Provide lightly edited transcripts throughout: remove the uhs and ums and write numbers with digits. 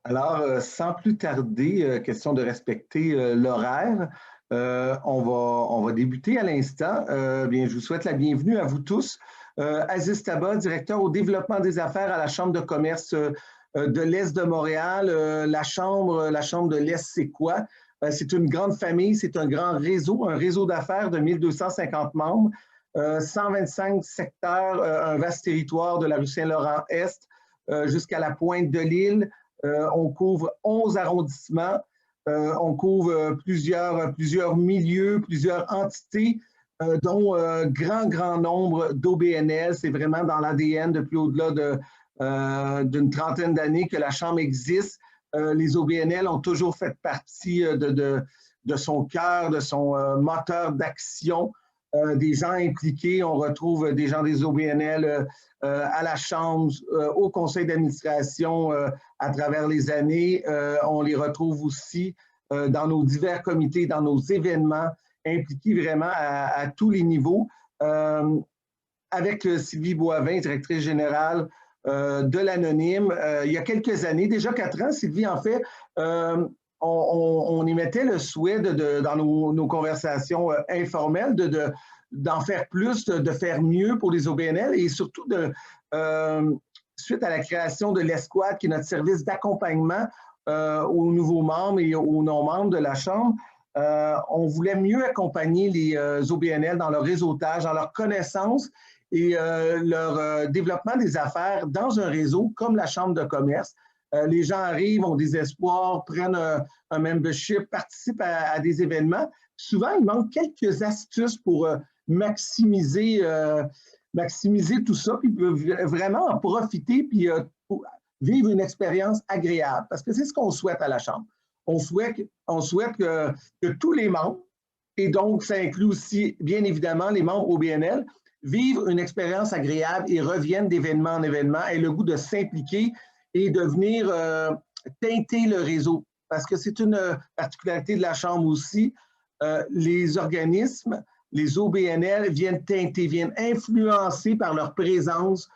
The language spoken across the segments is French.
Alors, sans plus tarder, question de respecter l'horaire, on va débuter à l'instant. Bien, je vous souhaite la bienvenue à vous tous. Aziz Taba, directeur au développement des affaires à la Chambre de commerce de l'Est de Montréal. La Chambre de l'Est, c'est quoi? C'est une grande famille, c'est un réseau d'affaires de 1250 membres, 125 secteurs, un vaste territoire de la rue Saint-Laurent-Est jusqu'à la pointe de l'île. On couvre 11 arrondissements, on couvre plusieurs milieux, plusieurs entités, dont grand nombre d'OBNL. C'est vraiment dans l'ADN depuis au-delà d'une trentaine d'années que la Chambre existe. Les OBNL ont toujours fait partie de son cœur, de son moteur d'action. Des gens impliqués, on retrouve des gens des OBNL à la Chambre, au conseil d'administration à travers les années. On les retrouve aussi dans nos divers comités, dans nos événements, impliqués vraiment à tous les niveaux. Avec Sylvie Boivin, directrice générale de l'Anonyme, il y a quelques années, déjà 4 ans, Sylvie, en fait, on émettait le souhait dans nos conversations informelles d'en faire plus, de faire mieux pour les OBNL et surtout suite à la création de l'Escouade, qui est notre service d'accompagnement aux nouveaux membres et aux non-membres de la Chambre. On voulait mieux accompagner les OBNL dans leur réseautage, dans leur connaissance et leur développement des affaires dans un réseau comme la Chambre de commerce. Les gens arrivent, ont des espoirs, prennent un membership, participent à des événements. Souvent, il manque quelques astuces pour maximiser tout ça, puis vraiment en profiter, puis vivre une expérience agréable. Parce que c'est ce qu'on souhaite à la Chambre. On souhaite que tous les membres, et donc ça inclut aussi, bien évidemment, les membres OBNL, vivent une expérience agréable et reviennent d'événement en événement, aient le goût de s'impliquer et de venir teinter le réseau. Parce que c'est une particularité de la Chambre aussi. Les organismes, les OBNL viennent teinter, viennent influencer par leur présence,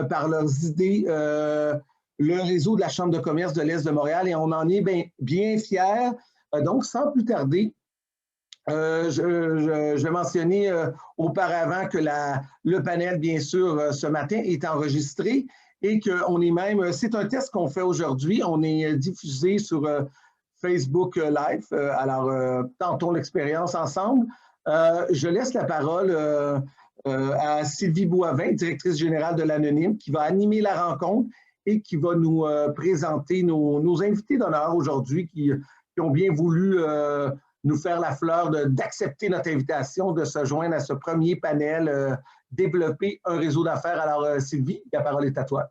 par leurs idées, le réseau de la Chambre de commerce de l'Est de Montréal, et on en est bien fiers. Donc, sans plus tarder, je vais mentionner auparavant que le panel, bien sûr, ce matin est enregistré et qu'on est même, c'est un test qu'on fait aujourd'hui, on est diffusé sur Facebook Live, alors tentons l'expérience ensemble. Je laisse la parole à Sylvie Boivin, directrice générale de l'Anonyme, qui va animer la rencontre et qui va nous présenter nos invités d'honneur aujourd'hui qui ont bien voulu nous faire la fleur d'accepter notre invitation, de se joindre à ce premier panel développer un réseau d'affaires. Alors, Sylvie, la parole est à toi.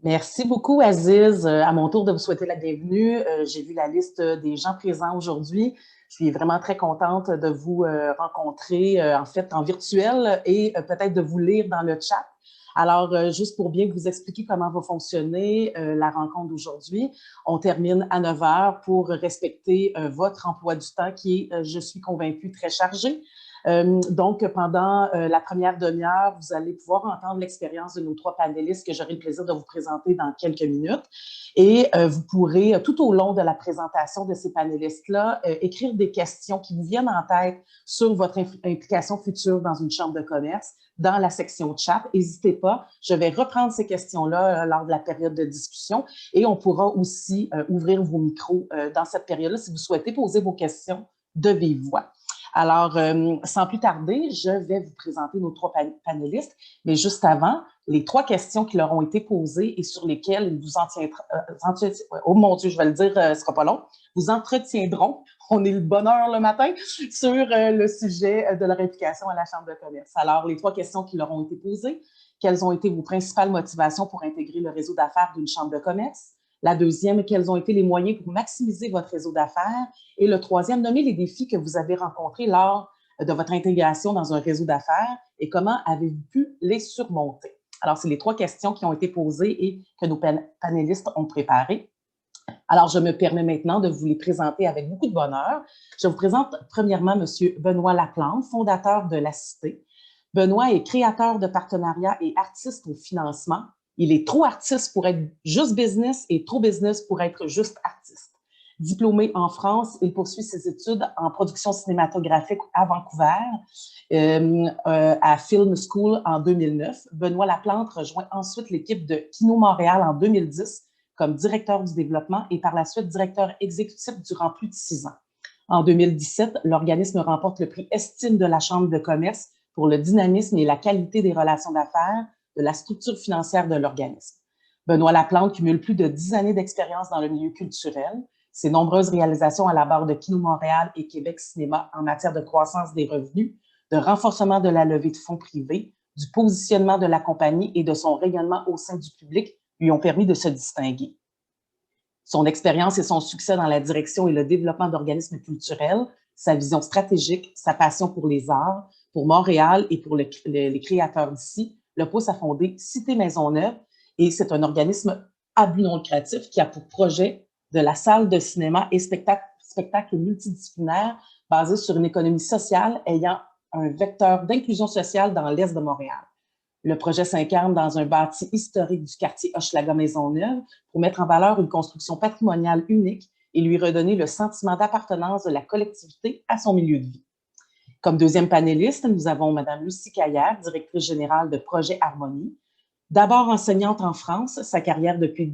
Merci beaucoup, Aziz. À mon tour de vous souhaiter la bienvenue. J'ai vu la liste des gens présents aujourd'hui. Je suis vraiment très contente de vous rencontrer, en fait, en virtuel et peut-être de vous lire dans le chat. Alors, juste pour bien vous expliquer comment va fonctionner la rencontre d'aujourd'hui, on termine à 9 heures pour respecter votre emploi du temps qui est, je suis convaincue, très chargé. Donc, pendant la première demi-heure, vous allez pouvoir entendre l'expérience de nos 3 panélistes que j'aurai le plaisir de vous présenter dans quelques minutes. Et vous pourrez, tout au long de la présentation de ces panélistes-là, écrire des questions qui vous viennent en tête sur votre implication future dans une chambre de commerce, dans la section chat. N'hésitez pas, je vais reprendre ces questions-là lors de la période de discussion et on pourra aussi ouvrir vos micros dans cette période-là si vous souhaitez poser vos questions de vive voix. Alors, sans plus tarder, je vais vous présenter nos 3 panélistes, mais juste avant, les 3 questions qui leur ont été posées et sur lesquelles ils vous oh mon Dieu, je vais le dire, ce sera pas long, vous entretiendront, on est le bonheur le matin, sur le sujet de leur implication à la Chambre de commerce. Alors, les 3 questions qui leur ont été posées, quelles ont été vos principales motivations pour intégrer le réseau d'affaires d'une Chambre de commerce? La deuxième, quels ont été les moyens pour maximiser votre réseau d'affaires? Et le troisième, nommez les défis que vous avez rencontrés lors de votre intégration dans un réseau d'affaires et comment avez-vous pu les surmonter? Alors, c'est les 3 questions qui ont été posées et que nos panélistes ont préparées. Alors, je me permets maintenant de vous les présenter avec beaucoup de bonheur. Je vous présente premièrement M. Benoît Laplante, fondateur de La Cité. Benoît est créateur de partenariats et artiste au financement. Il est trop artiste pour être juste business et trop business pour être juste artiste. Diplômé en France, il poursuit ses études en production cinématographique à Vancouver, à Film School en 2009. Benoît Laplante rejoint ensuite l'équipe de Kino Montréal en 2010 comme directeur du développement et par la suite directeur exécutif durant plus de 6 ans. En 2017, l'organisme remporte le prix Estime de la Chambre de commerce pour le dynamisme et la qualité des relations d'affaires de la structure financière de l'organisme. Benoît Laplante cumule plus de 10 années d'expérience dans le milieu culturel. Ses nombreuses réalisations à la barre de Kino Montréal et Québec Cinéma en matière de croissance des revenus, de renforcement de la levée de fonds privés, du positionnement de la compagnie et de son rayonnement au sein du public lui ont permis de se distinguer. Son expérience et son succès dans la direction et le développement d'organismes culturels, sa vision stratégique, sa passion pour les arts, pour Montréal et pour les créateurs d'ici, le poussent à fonder Cité Maisonneuve, et c'est un organisme à but non lucratif qui a pour projet de la salle de cinéma et spectacle multidisciplinaire basé sur une économie sociale ayant un vecteur d'inclusion sociale dans l'Est de Montréal. Le projet s'incarne dans un bâti historique du quartier Hochelaga-Maisonneuve pour mettre en valeur une construction patrimoniale unique et lui redonner le sentiment d'appartenance de la collectivité à son milieu de vie. Comme deuxième panéliste, nous avons Mme Lucie Caillère, directrice générale de Projet Harmonie. D'abord enseignante en France, sa carrière depuis les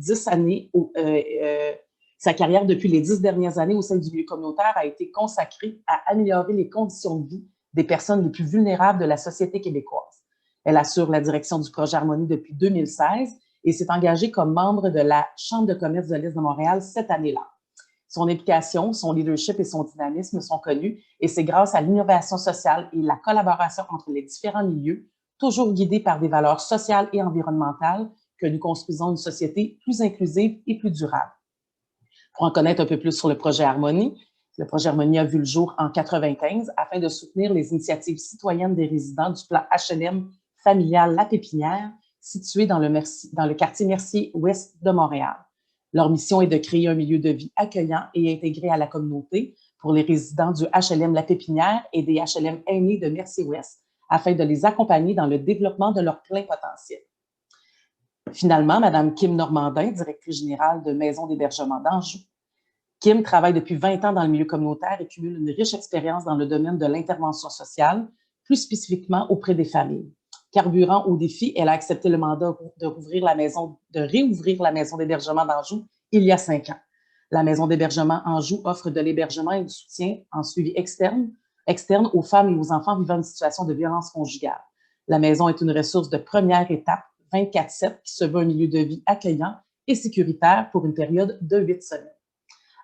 10 dernières années au sein du milieu communautaire a été consacrée à améliorer les conditions de vie des personnes les plus vulnérables de la société québécoise. Elle assure la direction du projet Harmonie depuis 2016 et s'est engagée comme membre de la Chambre de commerce de l'Est de Montréal cette année-là. Son implication, son leadership et son dynamisme sont connus et c'est grâce à l'innovation sociale et la collaboration entre les différents milieux, toujours guidés par des valeurs sociales et environnementales, que nous construisons une société plus inclusive et plus durable. Pour en connaître un peu plus sur le projet Harmonie a vu le jour en 1995 afin de soutenir les initiatives citoyennes des résidents du plan HLM familial La Pépinière, situé dans le quartier Mercier-Ouest de Montréal. Leur mission est de créer un milieu de vie accueillant et intégré à la communauté pour les résidents du HLM La Pépinière et des HLM aînés de Mercier-Ouest, afin de les accompagner dans le développement de leur plein potentiel. Finalement, Mme Kim Normandin, directrice générale de Maison d'hébergement d'Anjou. Kim travaille depuis 20 ans dans le milieu communautaire et cumule une riche expérience dans le domaine de l'intervention sociale, plus spécifiquement auprès des familles. Carburant au défi, elle a accepté le mandat de réouvrir la maison d'hébergement d'Anjou il y a 5 ans. La maison d'hébergement Anjou offre de l'hébergement et du soutien en suivi externe aux femmes et aux enfants vivant une situation de violence conjugale. La maison est une ressource de première étape, 24/7, qui se veut un milieu de vie accueillant et sécuritaire pour une période de 8 semaines.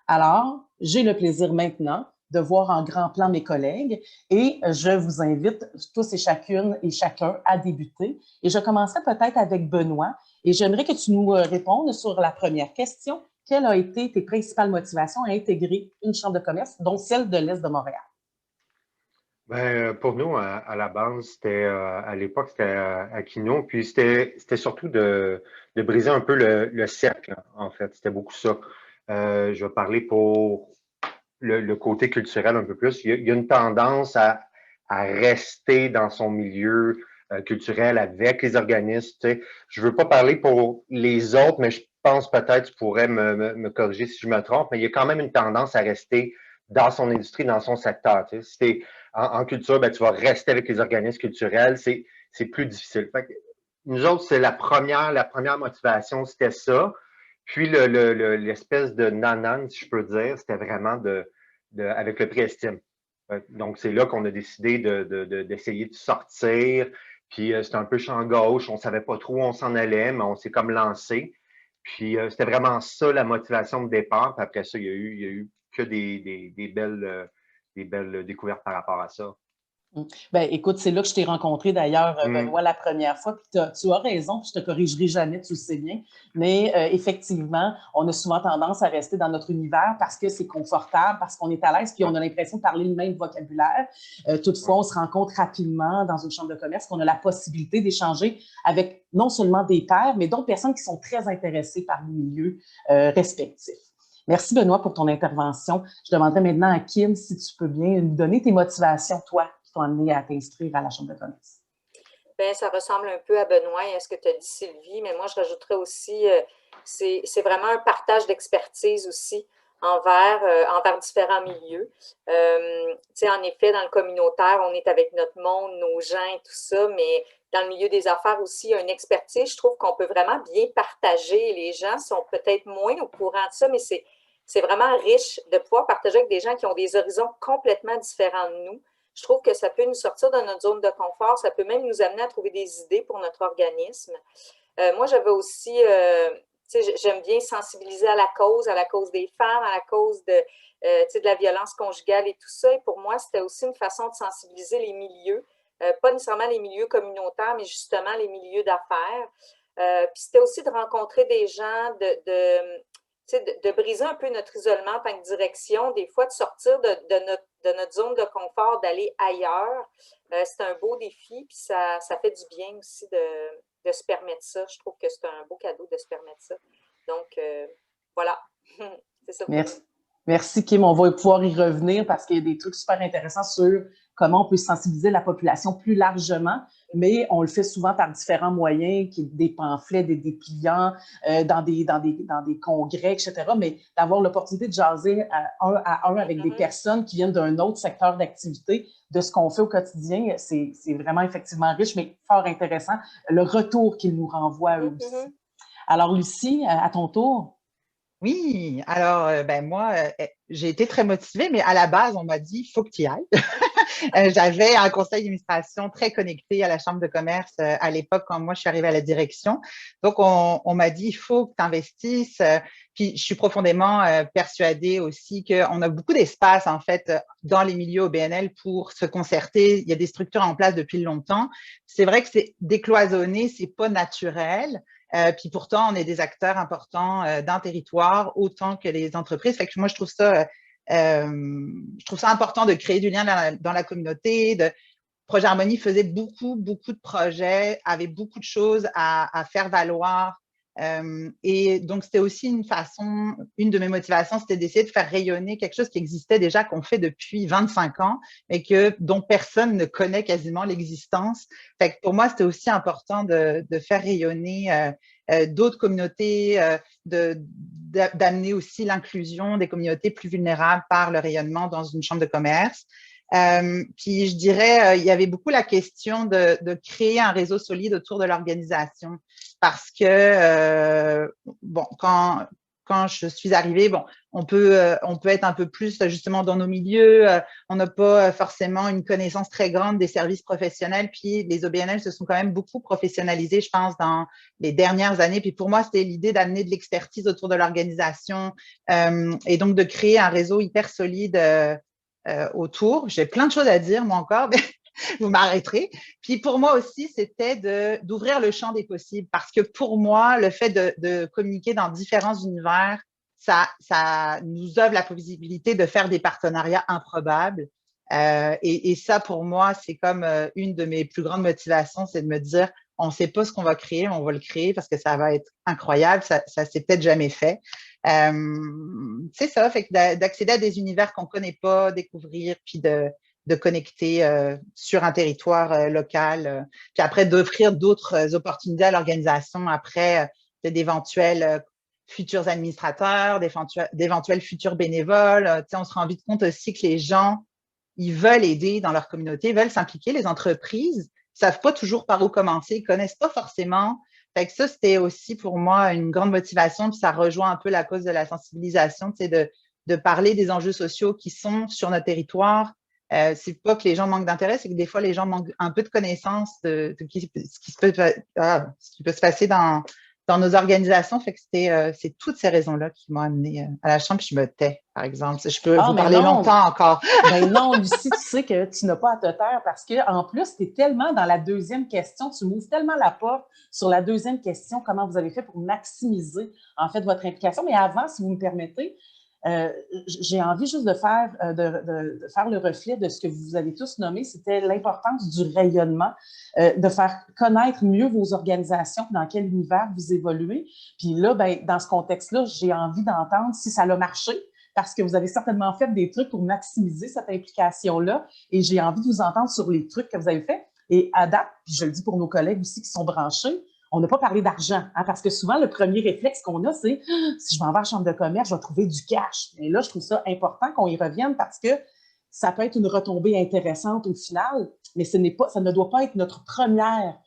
Alors, j'ai le plaisir maintenant de voir en grand plan mes collègues et je vous invite tous et chacune et chacun à débuter. Et je commencerai peut-être avec Benoît et j'aimerais que tu nous répondes sur la première question. Quelles ont été tes principales motivations à intégrer une chambre de commerce, dont celle de l'Est de Montréal? Ben, pour nous, à la base, à l'époque, c'était à Quignon, puis c'était surtout de briser un peu le cercle, en fait. C'était beaucoup ça. Je vais parler pour le côté culturel un peu plus. Il y a une tendance à rester dans son milieu culturel avec les organismes. Tu sais. Je veux pas parler pour les autres, mais je pense peut-être tu pourrais me corriger si je me trompe, mais il y a quand même une tendance à rester dans son industrie, dans son secteur. Tu sais. Si t'es en culture, ben, tu vas rester avec les organismes culturels. C'est plus difficile. Fait que nous autres, c'est la première motivation, c'était ça. Puis l'espèce de nanan, si je peux dire, c'était vraiment avec le prix Estime. Donc, c'est là qu'on a décidé d'essayer de sortir. Puis c'était un peu champ gauche, on savait pas trop où on s'en allait, mais on s'est comme lancé. Puis c'était vraiment ça la motivation de départ. Puis après ça, il y a eu que des belles découvertes par rapport à ça. Ben, écoute, c'est là que je t'ai rencontré d'ailleurs, Benoît, la première fois. Puis tu as raison, puis je te corrigerai jamais, tu le sais bien. Mais effectivement, on a souvent tendance à rester dans notre univers parce que c'est confortable, parce qu'on est à l'aise, puis on a l'impression de parler le même vocabulaire. Toutefois, on se rend compte rapidement dans une chambre de commerce qu'on a la possibilité d'échanger avec non seulement des pairs, mais d'autres personnes qui sont très intéressées par les milieux respectifs. Merci, Benoît, pour ton intervention. Je demanderai maintenant à Kim si tu peux bien nous donner tes motivations, toi, qui t'ont amené à t'inscrire à la Chambre de commerce. Bien, ça ressemble un peu à Benoît et à ce que tu as dit, Sylvie, mais moi, je rajouterais aussi, c'est vraiment un partage d'expertise aussi envers différents milieux. Tu sais, en effet, dans le communautaire, on est avec notre monde, nos gens et tout ça, mais dans le milieu des affaires aussi, il y a une expertise. Je trouve qu'on peut vraiment bien partager. Les gens sont peut-être moins au courant de ça, mais c'est vraiment riche de pouvoir partager avec des gens qui ont des horizons complètement différents de nous. Je trouve que ça peut nous sortir de notre zone de confort, ça peut même nous amener à trouver des idées pour notre organisme. Moi, j'avais aussi, tu sais, j'aime bien sensibiliser à la cause des femmes, à la cause tu sais, de la violence conjugale et tout ça. Et pour moi, c'était aussi une façon de sensibiliser les milieux, pas nécessairement les milieux communautaires, mais justement les milieux d'affaires. Puis c'était aussi de rencontrer des gens, de briser un peu notre isolement en tant que direction, des fois de sortir de notre zone de confort, d'aller ailleurs. C'est un beau défi, puis ça fait du bien aussi de se permettre ça. Je trouve que c'est un beau cadeau de se permettre ça. Donc, voilà, c'est ça pour Merci. nous. Merci, Kim. On va pouvoir y revenir parce qu'il y a des trucs super intéressants sur comment on peut sensibiliser la population plus largement, mais on le fait souvent par différents moyens, des pamphlets, des dépliants, dans des congrès, etc. Mais d'avoir l'opportunité de jaser à un avec des personnes qui viennent d'un autre secteur d'activité, de ce qu'on fait au quotidien, c'est vraiment effectivement riche, mais fort intéressant, le retour qu'ils nous renvoient à eux aussi. Alors, Lucie, à ton tour. Oui, alors ben moi, j'ai été très motivée, mais à la base, on m'a dit, il faut que tu y ailles. J'avais un conseil d'administration très connecté à la Chambre de commerce à l'époque quand moi, je suis arrivée à la direction. Donc, on m'a dit, il faut que tu investisses. Puis, je suis profondément persuadée aussi qu'on a beaucoup d'espace, en fait, dans les milieux au BNL pour se concerter. Il y a des structures en place depuis longtemps. C'est vrai que c'est décloisonné, c'est pas naturel. Puis pourtant, on est des acteurs importants d'un territoire autant que les entreprises. Fait que moi, je trouve ça important de créer du lien dans la communauté. Projet Harmonie faisait beaucoup de projets, avait beaucoup de choses à faire valoir. Et donc, c'était aussi une de mes motivations, c'était d'essayer de faire rayonner quelque chose qui existait déjà, qu'on fait depuis 25 ans, mais dont personne ne connaît quasiment l'existence. Fait que pour moi, c'était aussi important de faire rayonner d'autres communautés, d'amener aussi l'inclusion des communautés plus vulnérables par le rayonnement dans une chambre de commerce. Puis je dirais, il y avait beaucoup la question de créer un réseau solide autour de l'organisation parce que, bon, quand je suis arrivée, bon, on peut être un peu plus justement dans nos milieux, on n'a pas forcément une connaissance très grande des services professionnels, puis les OBNL se sont quand même beaucoup professionnalisés, je pense, dans les dernières années. Puis pour moi, c'était l'idée d'amener de l'expertise autour de l'organisation et donc de créer un réseau hyper solide autour. J'ai plein de choses à dire, moi encore, mais vous m'arrêterez. Puis pour moi aussi, c'était d'ouvrir le champ des possibles parce que pour moi, le fait de communiquer dans différents univers, ça nous offre la possibilité de faire des partenariats improbables. Et ça, pour moi, c'est comme une de mes plus grandes motivations, c'est de me dire, on ne sait pas ce qu'on va créer, mais on va le créer parce que ça va être incroyable, ça s'est peut-être jamais fait. C'est ça, fait que d'accéder à des univers qu'on ne connaît pas, découvrir, puis de connecter sur un territoire local, puis après d'offrir d'autres opportunités à l'organisation après d'éventuels futurs administrateurs, d'éventuels futurs bénévoles. On se rend vite compte aussi que les gens, ils veulent aider dans leur communauté, ils veulent s'impliquer. Les entreprises ne savent pas toujours par où commencer, ils ne connaissent pas forcément. Fait que ça, c'était aussi pour moi une grande motivation, puis ça rejoint un peu la cause de la sensibilisation, de parler des enjeux sociaux qui sont sur notre territoire. C'est pas que les gens manquent d'intérêt, c'est que des fois, les gens manquent un peu de connaissance de ce qui peut se passer dans nos organisations. Fait que c'est toutes ces raisons-là qui m'ont amené à la chambre, puis je me tais, par exemple. Je peux vous parler longtemps encore. Ben non, Lucie, tu sais que tu n'as pas à te taire parce qu'en plus, tu es tellement dans la deuxième question, tu m'ouvres tellement la porte sur la deuxième question, comment vous avez fait pour maximiser, en fait, votre implication. Mais avant, si vous me permettez, j'ai envie juste de faire le reflet de ce que vous avez tous nommé, c'était l'importance du rayonnement, de faire connaître mieux vos organisations, dans quel univers vous évoluez. Puis là, ben, dans ce contexte-là, j'ai envie d'entendre si ça a marché, parce que vous avez certainement fait des trucs pour maximiser cette implication-là, et j'ai envie de vous entendre sur les trucs que vous avez faits. Et à date, puis je le dis pour nos collègues aussi qui sont branchés, on n'a pas parlé d'argent, hein, parce que souvent, le premier réflexe qu'on a, c'est si je m'en vais à la chambre de commerce, je vais trouver du cash. Et là, je trouve ça important qu'on y revienne parce que ça peut être une retombée intéressante au final, mais ça ne doit pas être notre première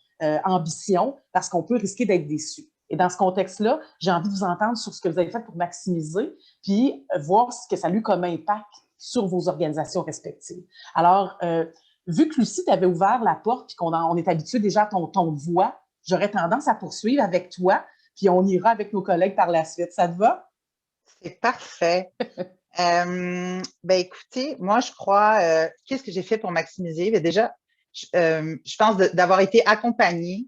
ambition parce qu'on peut risquer d'être déçu. Et dans ce contexte-là, j'ai envie de vous entendre sur ce que vous avez fait pour maximiser, puis voir ce que ça a eu comme impact sur vos organisations respectives. Alors, vu que Lucie t'avait ouvert la porte puis qu'on est habitué déjà à ton ton de voix, j'aurais tendance à poursuivre avec toi, puis on ira avec nos collègues par la suite. Ça te va? C'est parfait. Ben écoutez, moi, je crois, qu'est-ce que j'ai fait pour maximiser? Ben déjà, je pense d'avoir été accompagnée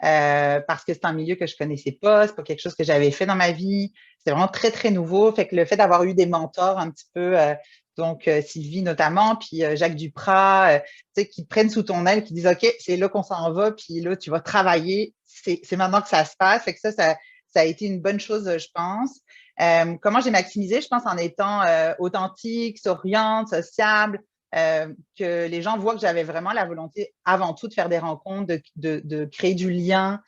parce que c'est un milieu que je connaissais pas, c'est pas quelque chose que j'avais fait dans ma vie, c'est vraiment très, très nouveau. Fait que le fait d'avoir eu des mentors un petit peu, donc Sylvie notamment, puis Jacques Duprat, tu sais, qui te prennent sous ton aile, qui disent, OK, c'est là qu'on s'en va, puis là, tu vas travailler, c'est maintenant que ça se passe. Fait que ça a été une bonne chose, je pense. Comment j'ai maximisé? Je pense en étant authentique, souriante, sociable, que les gens voient que j'avais vraiment la volonté avant tout de faire des rencontres, de créer du lien.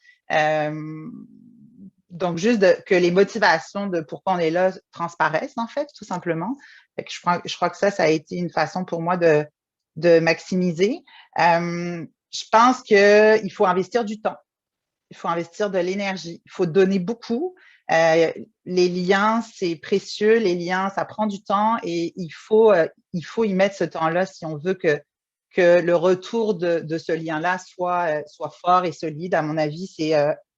Donc, juste que les motivations de pourquoi on est là transparaissent, en fait, tout simplement. Fait que je crois que ça a été une façon pour moi de maximiser. Je pense qu'il faut investir du temps. Il faut investir de l'énergie. Il faut donner beaucoup. Les liens, c'est précieux. Les liens, ça prend du temps et il faut y mettre ce temps-là si on veut que le retour de ce lien-là soit fort et solide. À mon avis, c'est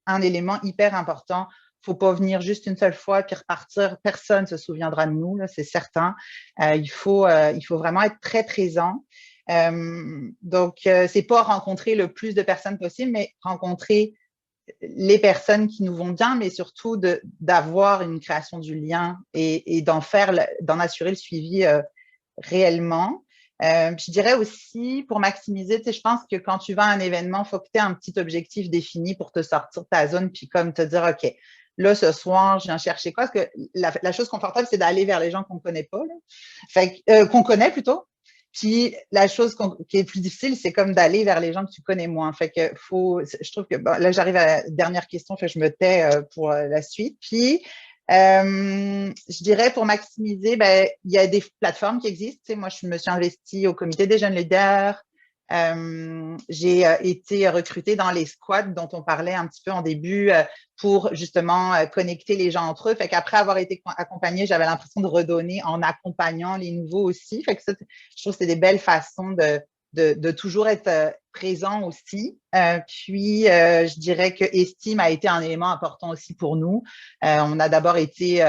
un élément hyper important. Il ne faut pas venir juste une seule fois puis repartir. Personne ne se souviendra de nous, c'est certain. Il faut vraiment être très présent. Donc, c'est pas rencontrer le plus de personnes possible, mais rencontrer les personnes qui nous vont bien, mais surtout d'avoir une création du lien et d'en assurer le suivi réellement. Je dirais aussi, pour maximiser, tu sais, je pense que quand tu vas à un événement, il faut que tu aies un petit objectif défini pour te sortir de ta zone, puis comme te dire, OK, là, ce soir, je viens chercher quoi? Parce que la chose confortable, c'est d'aller vers les gens qu'on ne connaît pas, là. Fait qu'on connaît plutôt. Puis la chose qui est plus difficile, c'est comme d'aller vers les gens que tu connais moins. Fait que je trouve que bon, là, j'arrive à la dernière question, fait que je me tais pour la suite. Puis je dirais pour maximiser, ben, il y a des plateformes qui existent. Tu sais, moi, je me suis investie au comité des jeunes leaders. J'ai été recrutée dans les squads dont on parlait un petit peu en début pour justement connecter les gens entre eux. Fait qu'après avoir été accompagnée, j'avais l'impression de redonner en accompagnant les nouveaux aussi. Fait que ça, je trouve que c'est des belles façons de toujours être présent aussi. Puis, je dirais que Estime a été un élément important aussi pour nous. On a d'abord été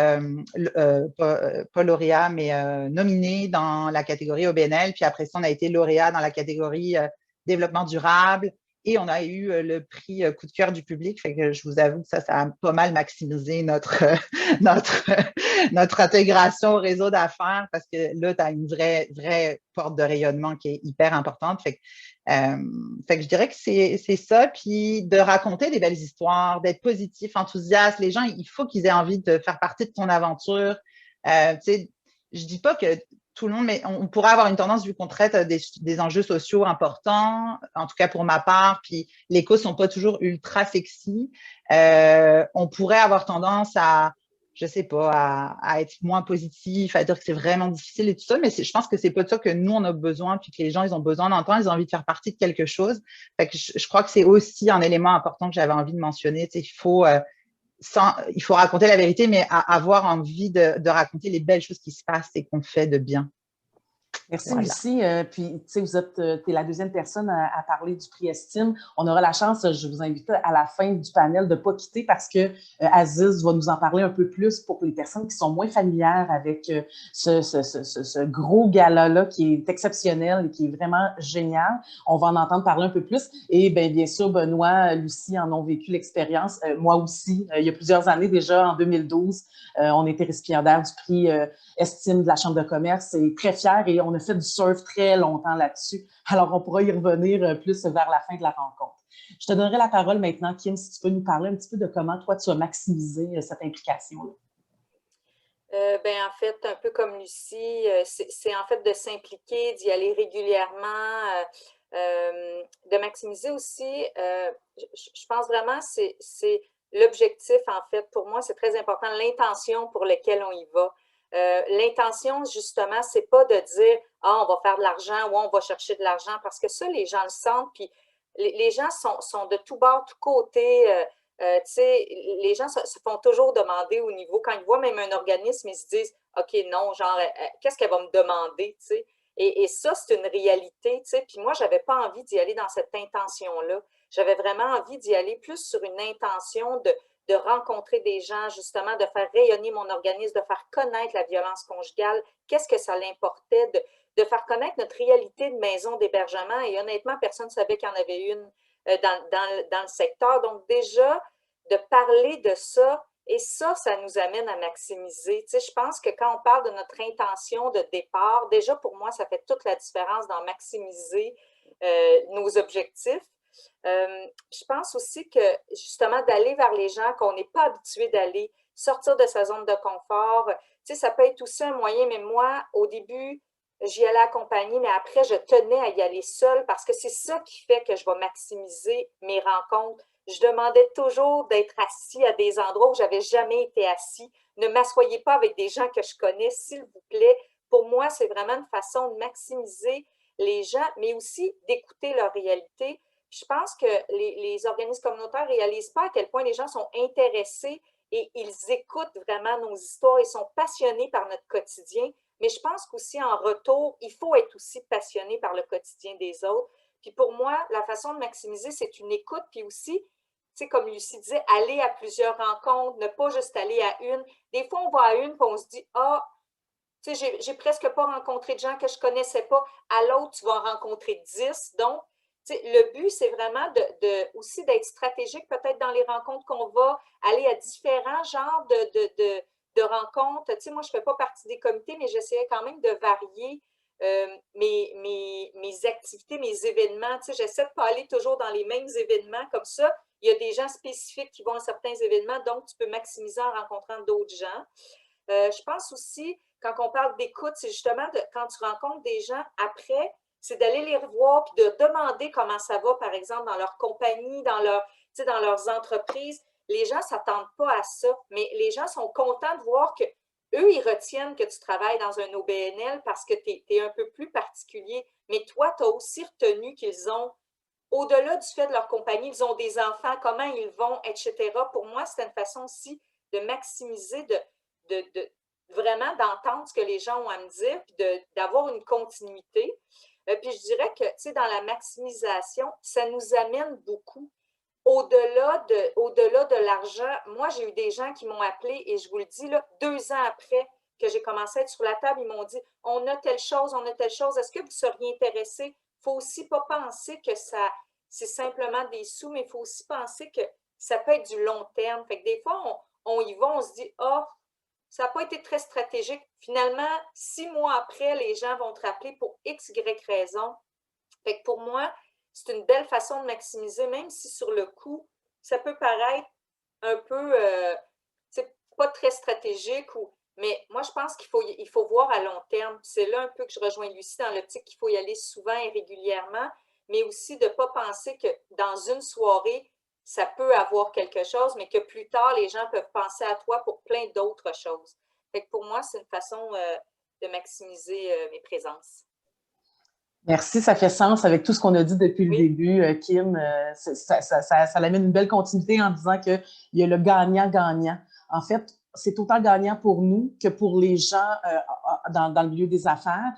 pas lauréat, mais nominé dans la catégorie OBNL. Puis après ça, on a été lauréat dans la catégorie développement durable. Et on a eu le prix coup de cœur du public. Fait que je vous avoue que ça a pas mal maximisé notre intégration au réseau d'affaires parce que là, tu as une vraie porte de rayonnement qui est hyper importante. Fait que je dirais que c'est ça. Puis de raconter des belles histoires, d'être positif, enthousiaste. Les gens, il faut qu'ils aient envie de faire partie de ton aventure. Tu sais, je dis pas que tout le monde, mais on pourrait avoir une tendance vu qu'on traite des enjeux sociaux importants, en tout cas pour ma part, puis les causes sont pas toujours ultra sexy. On pourrait avoir tendance à, je sais pas, à être moins positif, à dire que c'est vraiment difficile et tout ça, mais je pense que c'est pas de ça que nous, on a besoin, puis que les gens, ils ont besoin d'entendre, ils ont envie de faire partie de quelque chose. Fait que je crois que c'est aussi un élément important que j'avais envie de mentionner. Tu sais, il faut raconter la vérité, mais avoir envie de raconter les belles choses qui se passent et qu'on fait de bien. Merci, voilà. Lucie. Puis, tu sais, t'es la deuxième personne à parler du prix Estime. On aura la chance, je vous invite à la fin du panel de ne pas quitter parce que Aziz va nous en parler un peu plus pour les personnes qui sont moins familières avec ce gros gala-là qui est exceptionnel et qui est vraiment génial. On va en entendre parler un peu plus. Et bien sûr, Benoît, Lucie en ont vécu l'expérience. Moi aussi, il y a plusieurs années déjà, en 2012, on était récipiendaire du prix Estime de la Chambre de commerce et très fiers et on a fait du surf très longtemps là-dessus. Alors, on pourra y revenir plus vers la fin de la rencontre. Je te donnerai la parole maintenant, Kim, si tu peux nous parler un petit peu de comment toi, tu as maximisé cette implication-là. En fait, un peu comme Lucie, c'est en fait de s'impliquer, d'y aller régulièrement. De maximiser aussi, je pense vraiment c'est l'objectif, en fait, pour moi, c'est très important, l'intention pour laquelle on y va. L'intention, justement, c'est pas de dire « Ah, on va faire de l'argent » ou « On va chercher de l'argent », parce que ça, les gens le sentent, puis les gens sont de tout bord, tout côté. Tu sais, les gens se font toujours demander au niveau, quand ils voient même un organisme, ils se disent « OK, non, genre, qu'est-ce qu'elle va me demander? » Tu sais. Et ça, c'est une réalité, tu sais. Puis moi, je n'avais pas envie d'y aller dans cette intention-là. J'avais vraiment envie d'y aller plus sur une intention de rencontrer des gens, justement, de faire rayonner mon organisme, de faire connaître la violence conjugale. Qu'est-ce que ça l'importait de faire connaître notre réalité de maison d'hébergement. Et honnêtement, personne ne savait qu'il y en avait une dans le secteur. Donc déjà, de parler de ça, et ça nous amène à maximiser. Tu sais, je pense que quand on parle de notre intention de départ, déjà pour moi, ça fait toute la différence dans maximiser nos objectifs. Je pense aussi que justement d'aller vers les gens qu'on n'est pas habitué d'aller, sortir de sa zone de confort, tu sais, ça peut être aussi un moyen, mais moi, au début, j'y allais accompagner, mais après, je tenais à y aller seule parce que c'est ça qui fait que je vais maximiser mes rencontres. Je demandais toujours d'être assis à des endroits où je n'avais jamais été assis. Ne m'assoyez pas avec des gens que je connais, s'il vous plaît. Pour moi, c'est vraiment une façon de maximiser les gens, mais aussi d'écouter leur réalité. Je pense que les organismes communautaires ne réalisent pas à quel point les gens sont intéressés et ils écoutent vraiment nos histoires. Ils sont passionnés par notre quotidien. Mais je pense qu'aussi en retour, il faut être aussi passionné par le quotidien des autres. Puis pour moi, la façon de maximiser, c'est une écoute, puis aussi, tu sais, comme Lucie disait, aller à plusieurs rencontres, ne pas juste aller à une. Des fois, on va à une, puis on se dit, ah, tu sais, j'ai presque pas rencontré de gens que je connaissais pas. À l'autre, tu vas en rencontrer 10. Donc, tu sais, le but, c'est vraiment aussi d'être stratégique peut-être dans les rencontres qu'on va, aller à différents genres de rencontres. Tu sais, moi, je ne fais pas partie des comités, mais j'essayais quand même de varier mes activités, mes événements. Tu sais, j'essaie de ne pas aller toujours dans les mêmes événements comme ça. Il y a des gens spécifiques qui vont à certains événements, donc tu peux maximiser en rencontrant d'autres gens. Je pense aussi, quand on parle d'écoute, c'est justement quand tu rencontres des gens après, c'est d'aller les revoir puis de demander comment ça va, par exemple, dans leur compagnie, dans leurs entreprises. Les gens ne s'attendent pas à ça, mais les gens sont contents de voir que eux, ils retiennent que tu travailles dans un OBNL parce que tu es un peu plus particulier. Mais toi, tu as aussi retenu qu'ils ont, au-delà du fait de leur compagnie, ils ont des enfants, comment ils vont, etc. Pour moi, c'est une façon aussi de maximiser, vraiment d'entendre ce que les gens ont à me dire, puis d'avoir une continuité. Puis je dirais que, tu sais, dans la maximisation, ça nous amène beaucoup. Au-delà de l'argent, moi, j'ai eu des gens qui m'ont appelé, et je vous le dis, là, 2 ans après que j'ai commencé à être sur la table, ils m'ont dit « On a telle chose, est-ce que vous seriez intéressé? » Il ne faut aussi pas penser que c'est simplement des sous, mais il faut aussi penser que ça peut être du long terme. Fait que des fois, on y va, on se dit « Ah, ça n'a pas été très stratégique. » Finalement, 6 mois après, les gens vont te rappeler pour X, Y raison. Fait que pour moi, c'est une belle façon de maximiser, même si sur le coup, ça peut paraître un peu, pas très stratégique, mais moi, je pense qu'il faut voir à long terme. C'est là un peu que je rejoins Lucie dans l'optique qu'il faut y aller souvent et régulièrement, mais aussi de ne pas penser que dans une soirée, ça peut avoir quelque chose, mais que plus tard, les gens peuvent penser à toi pour plein d'autres choses. Fait que pour moi, c'est une façon de maximiser mes présences. Merci, ça fait sens avec tout ce qu'on a dit depuis le début, Kim. Ça amène une belle continuité en disant qu'il y a le gagnant-gagnant. En fait, c'est autant gagnant pour nous que pour les gens dans le milieu des affaires.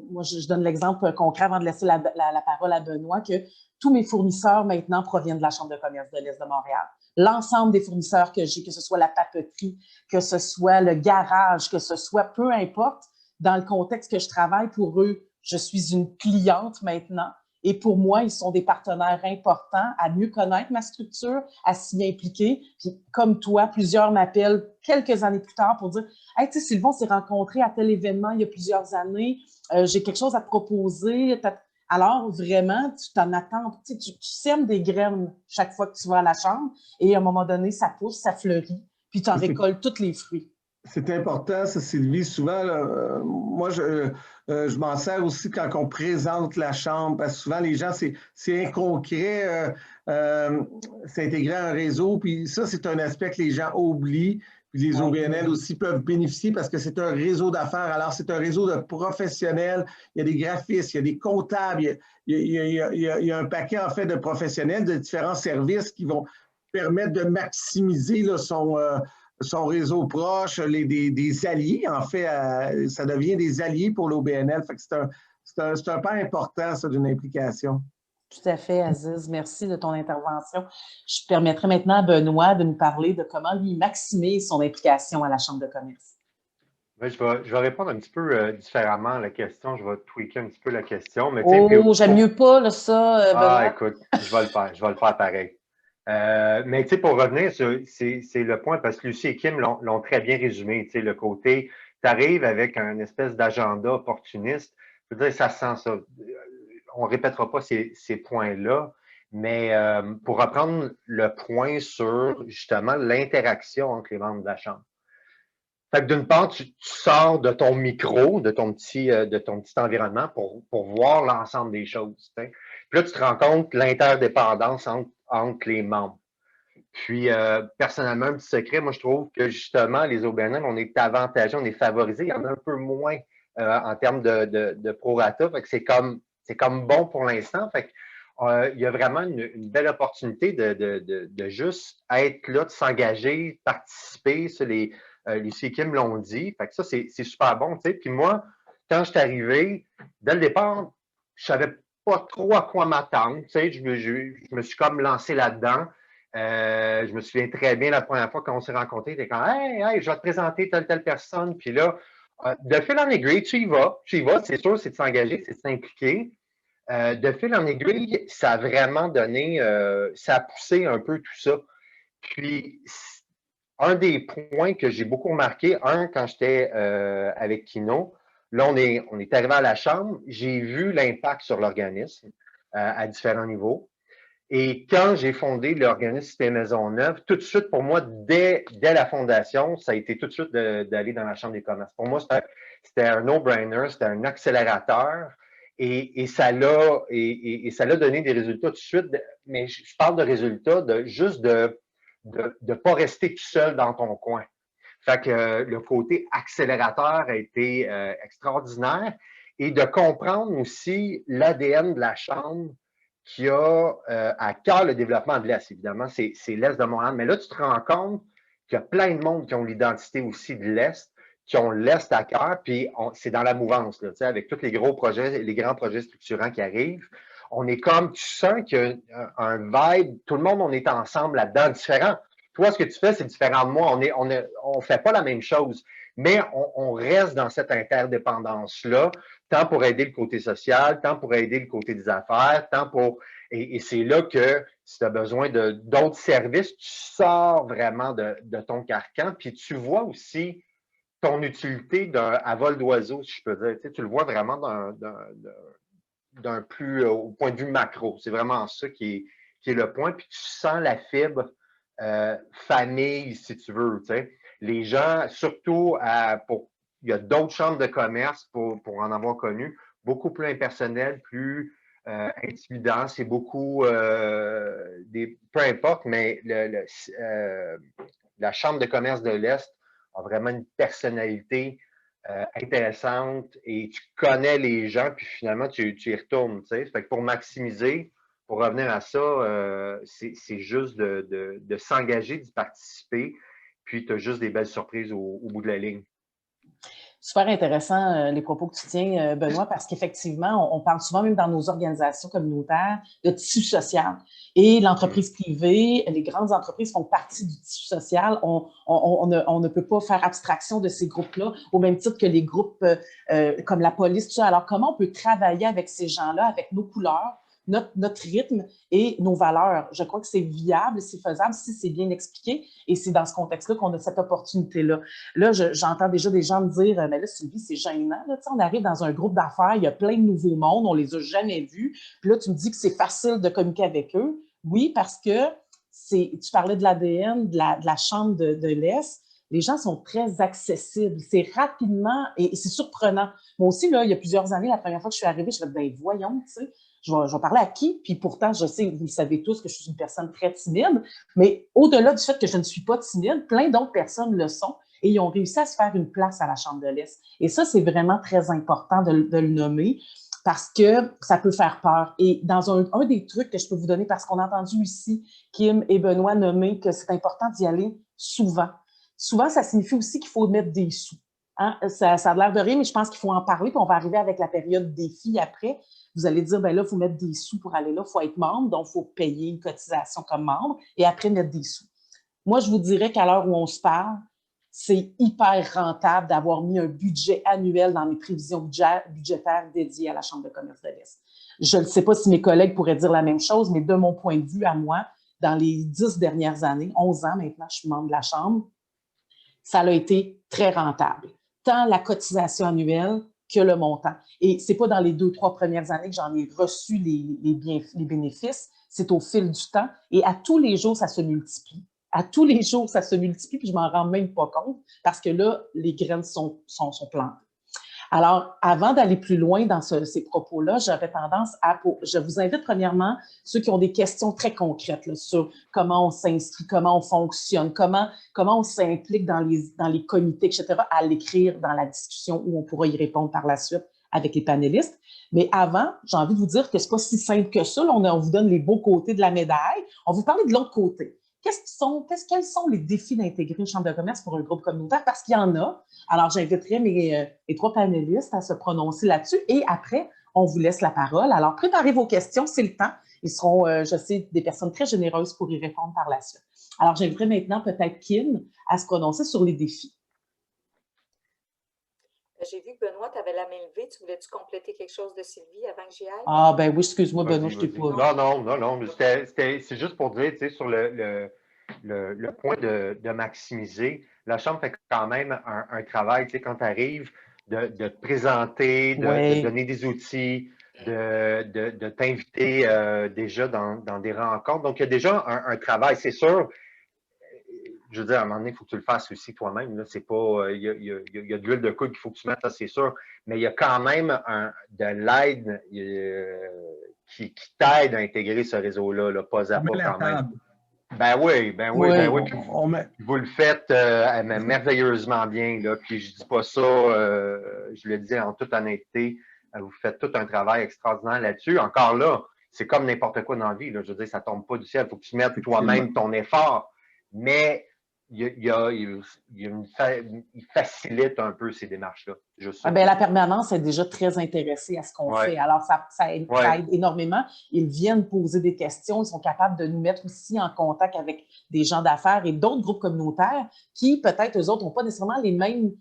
Moi, je donne l'exemple concret avant de laisser la parole à Benoît, que tous mes fournisseurs maintenant proviennent de la Chambre de commerce de l'Est de Montréal. L'ensemble des fournisseurs que j'ai, que ce soit la papeterie, que ce soit le garage, que ce soit peu importe, dans le contexte que je travaille pour eux, je suis une cliente maintenant et pour moi, ils sont des partenaires importants à mieux connaître ma structure, à s'y impliquer. Puis comme toi, plusieurs m'appellent quelques années plus tard pour dire « Hey, tu sais, Sylvain, on s'est rencontrés à tel événement il y a plusieurs années, j'ai quelque chose à te proposer. » Alors, vraiment, tu t'en attends, tu sèmes des graines chaque fois que tu vas à la chambre et à un moment donné, ça pousse, ça fleurit, puis tu en récoltes tous les fruits. C'est important, ça, Sylvie. Souvent, là, moi, je m'en sers aussi quand on présente la chambre, parce que souvent, les gens, c'est inconcret, c'est intégré à un réseau, puis ça, c'est un aspect que les gens oublient. Puis les OBNL aussi peuvent bénéficier parce que c'est un réseau d'affaires. Alors, c'est un réseau de professionnels. Il y a des graphistes, il y a des comptables, il y a un paquet, en fait, de professionnels de différents services qui vont permettre de maximiser là, son réseau proche, des alliés, en fait, ça devient des alliés pour l'OBNL. C'est un pas important, ça, d'une implication. Tout à fait, Aziz. Merci de ton intervention. Je permettrai maintenant à Benoît de nous parler de comment lui maximise son implication à la Chambre de commerce. Oui, je vais répondre un petit peu différemment à la question. Je vais tweaker un petit peu la question. Mais, j'aime mieux pas là, ça, Benoît. Ah, écoute, je vais le faire. Je vais le faire pareil. Mais tu sais, pour revenir, c'est le point, parce que Lucie et Kim l'ont très bien résumé. Tu sais, le côté, tu arrives avec un espèce d'agenda opportuniste. Je veux dire, ça sent ça. On ne répétera pas ces points-là, mais pour reprendre le point sur justement l'interaction entre les membres de la Chambre. Fait que d'une part, tu sors de ton micro, de ton petit environnement pour voir l'ensemble des choses. T'sais. Puis là, tu te rends compte l'interdépendance entre les membres. Puis, personnellement, un petit secret, moi, je trouve que justement, les OBNL, on est avantagés, on est favorisés. Il y en a un peu moins en termes de prorata. Fait que c'est comme bon pour l'instant. Fait que, il y a vraiment une belle opportunité de juste être là, de s'engager, de participer. Sur Lucie et Kim l'ont dit. Fait que ça, c'est super bon. T'sais. Puis moi, quand je suis arrivé, dès le départ, je savais pas trop à quoi m'attendre. Je me suis comme lancé là-dedans. Je me souviens très bien la première fois qu'on s'est rencontrés, t'es comme hey, je vais te présenter telle personne. Puis là, de fil en aiguille, tu y vas, c'est sûr, c'est de s'engager, c'est de s'impliquer. De fil en aiguille, ça a vraiment donné, ça a poussé un peu tout ça. Puis, un des points que j'ai beaucoup remarqué, quand j'étais avec Kino, là, on est arrivé à la Chambre, j'ai vu l'impact sur l'organisme à différents niveaux. Et quand j'ai fondé l'organisme Cité Maisonneuve, tout de suite, pour moi, dès la fondation, ça a été tout de suite d'aller dans la Chambre des commerces. Pour moi, c'était un no-brainer, c'était un accélérateur et ça l'a donné des résultats tout de suite. Mais je parle de résultats juste de pas rester tout seul dans ton coin. Fait que le côté accélérateur a été extraordinaire et de comprendre aussi l'ADN de la Chambre qui a à cœur le développement de l'Est, évidemment, c'est l'Est de Montréal. Mais là, tu te rends compte qu'il y a plein de monde qui ont l'identité aussi de l'Est, qui ont l'Est à cœur, puis c'est dans la mouvance, là, avec tous les gros projets, les grands projets structurants qui arrivent. On est comme, tu sens qu'il y a un vibe, tout le monde, on est ensemble là-dedans, différent. Toi, ce que tu fais, c'est différent de moi. On fait pas la même chose, mais on reste dans cette interdépendance-là, tant pour aider le côté social, tant pour aider le côté des affaires, tant pour... Et c'est là que si tu as besoin d'autres services, tu sors vraiment de ton carcan, puis tu vois aussi ton utilité à vol d'oiseau, si je peux dire. Tu le vois vraiment d'un plus au point de vue macro. C'est vraiment ça qui est le point. Puis tu sens la fibre famille, si tu veux. Les gens, surtout il y a d'autres chambres de commerce pour en avoir connu, beaucoup plus impersonnel, plus intimidant. C'est beaucoup peu importe, mais la chambre de commerce de l'Est a vraiment une personnalité intéressante et tu connais les gens, puis finalement, tu y retournes. Fait que pour maximiser, pour revenir à ça, c'est juste de s'engager, d'y participer, puis tu as juste des belles surprises au bout de la ligne. Super intéressant les propos que tu tiens, Benoît, parce qu'effectivement, on parle souvent, même dans nos organisations communautaires, de tissu social. Et l'entreprise privée, les grandes entreprises font partie du tissu social. On ne peut pas faire abstraction de ces groupes-là, au même titre que les groupes comme la police, tout ça. Alors, comment on peut travailler avec ces gens-là, avec nos couleurs, notre rythme et nos valeurs? Je crois que c'est viable, c'est faisable si c'est bien expliqué et c'est dans ce contexte-là qu'on a cette opportunité-là. Là, j'entends déjà des gens me dire « Mais là, Sylvie, c'est gênant. Là, on arrive dans un groupe d'affaires, il y a plein de nouveaux mondes, on les a jamais vus. Puis là, tu me dis que c'est facile de communiquer avec eux. » Oui, parce que tu parlais de l'ADN, de la Chambre de l'Est. les gens sont très accessibles. C'est rapidement et c'est surprenant. Moi aussi, là, il y a plusieurs années, la première fois que je suis arrivée, je me disais, ben voyons, tu sais, je vais parler à qui? Puis pourtant, je sais, vous le savez tous, que je suis une personne très timide, mais au-delà du fait que je ne suis pas timide, plein d'autres personnes le sont et ils ont réussi à se faire une place à la Chambre de l'Est. Et ça, c'est vraiment très important de le nommer parce que ça peut faire peur. Et dans un des trucs que je peux vous donner, parce qu'on a entendu ici Kim et Benoît nommer que c'est important d'y aller souvent. Souvent, ça signifie aussi qu'il faut mettre des sous. Hein? Ça a l'air de rien, mais je pense qu'il faut en parler, puis on va arriver avec la période défi après. Vous allez dire, ben là, il faut mettre des sous pour aller là, il faut être membre, donc il faut payer une cotisation comme membre et après mettre des sous. Moi, je vous dirais qu'à l'heure où on se parle, c'est hyper rentable d'avoir mis un budget annuel dans mes prévisions budgétaires dédiées à la Chambre de commerce de l'Est. Je ne sais pas si mes collègues pourraient dire la même chose, mais de mon point de vue à moi, dans les 10 dernières années, 11 ans maintenant, je suis membre de la Chambre, ça a été très rentable. Tant la cotisation annuelle que le montant. Et ce n'est pas dans les 2-3 premières années que j'en ai reçu les bénéfices, c'est au fil du temps. Et à tous les jours, ça se multiplie. À tous les jours, ça se multiplie, puis je m'en rends même pas compte parce que là, les graines sont plantées. Alors, avant d'aller plus loin dans ces propos-là, j'aurais tendance à... Je vous invite premièrement, ceux qui ont des questions très concrètes là, sur comment on s'inscrit, comment on fonctionne, comment on s'implique dans les comités, etc., à l'écrire dans la discussion où on pourra y répondre par la suite avec les panélistes. Mais avant, j'ai envie de vous dire que ce n'est pas si simple que ça. Là, on vous donne les beaux côtés de la médaille. On va vous parler de l'autre côté. Quels sont les défis d'intégrer une chambre de commerce pour un groupe communautaire? Parce qu'il y en a. Alors, j'inviterai les 3 panélistes à se prononcer là-dessus et après, on vous laisse la parole. Alors, préparez vos questions, c'est le temps. Ils seront, je sais, des personnes très généreuses pour y répondre par la suite. Alors, j'inviterai maintenant peut-être Kim à se prononcer sur les défis. J'ai vu que Benoît, tu avais la main levée. Tu voulais-tu compléter quelque chose de Sylvie avant que j'y aille? Ah, ben oui, excuse-moi, Benoît, je t'ai pas... Non. C'est juste pour dire, tu sais, sur le point de maximiser, la Chambre fait quand même un travail, tu sais, quand tu arrives, de te présenter, de donner des outils, de t'inviter déjà dans des rencontres. Donc, il y a déjà un travail, c'est sûr. Je veux dire, à un moment donné, il faut que tu le fasses aussi toi-même. C'est pas, il y a de l'huile de coude qu'il faut que tu mettes, là, c'est sûr. Mais il y a quand même de l'aide qui t'aide à intégrer ce réseau-là, là, pas à pas quand même. Ben oui. Vous le faites merveilleusement bien. Là, puis je dis pas ça, je le dis en toute honnêteté. Vous faites tout un travail extraordinaire là-dessus. Encore là, c'est comme n'importe quoi dans la vie. Là. Je veux dire, ça tombe pas du ciel. Il faut que tu mettes toi-même ton effort. Mais il facilite un peu ces démarches-là. La permanence est déjà très intéressée à ce qu'on fait. Alors, ça aide énormément. Ils viennent poser des questions. Ils sont capables de nous mettre aussi en contact avec des gens d'affaires et d'autres groupes communautaires qui, peut-être, eux autres, n'ont pas nécessairement les mêmes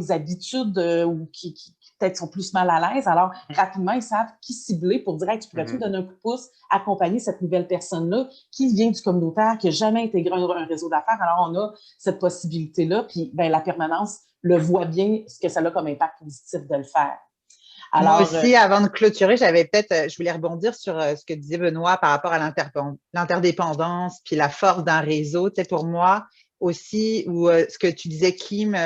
habitudes ou qui peut-être sont plus mal à l'aise. Alors, rapidement, ils savent qui cibler pour dire hey, tu pourrais-tu me donner un coup de pouce, accompagner cette nouvelle personne-là qui vient du communautaire, qui n'a jamais intégré un réseau d'affaires. Alors, on a cette possibilité-là. Puis, la permanence le voit bien, ce que ça a comme impact positif de le faire. Alors, moi aussi, avant de clôturer, je voulais rebondir sur ce que disait Benoît par rapport à l'interdépendance puis la force d'un réseau. Tu sais, pour moi aussi, ou ce que tu disais, Kim,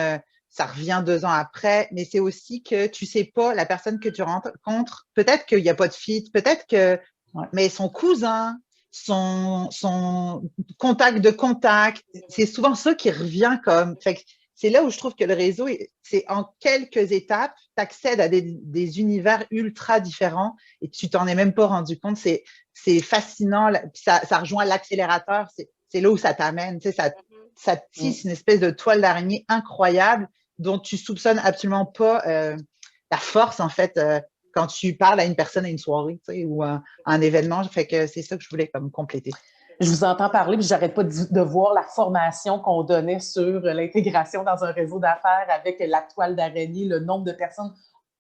ça revient 2 ans après, mais c'est aussi que tu sais pas la personne que tu rencontres, peut-être qu'il n'y a pas de fit, peut-être que, mais son cousin, son contact de contact, c'est souvent ça qui revient comme. Fait que c'est là où je trouve que le réseau, c'est en quelques étapes, tu accèdes à des univers ultra différents et tu t'en es même pas rendu compte. C'est fascinant, ça rejoint l'accélérateur, c'est là où ça t'amène, tu sais, ça tisse une espèce de toile d'araignée incroyable dont tu soupçonnes absolument pas la force, en fait, quand tu parles à une personne à une soirée, tu sais, ou un événement. Fait que c'est ça que je voulais comme compléter. Je vous entends parler, puis j'arrête pas de voir la formation qu'on donnait sur l'intégration dans un réseau d'affaires avec la toile d'araignée, le nombre de personnes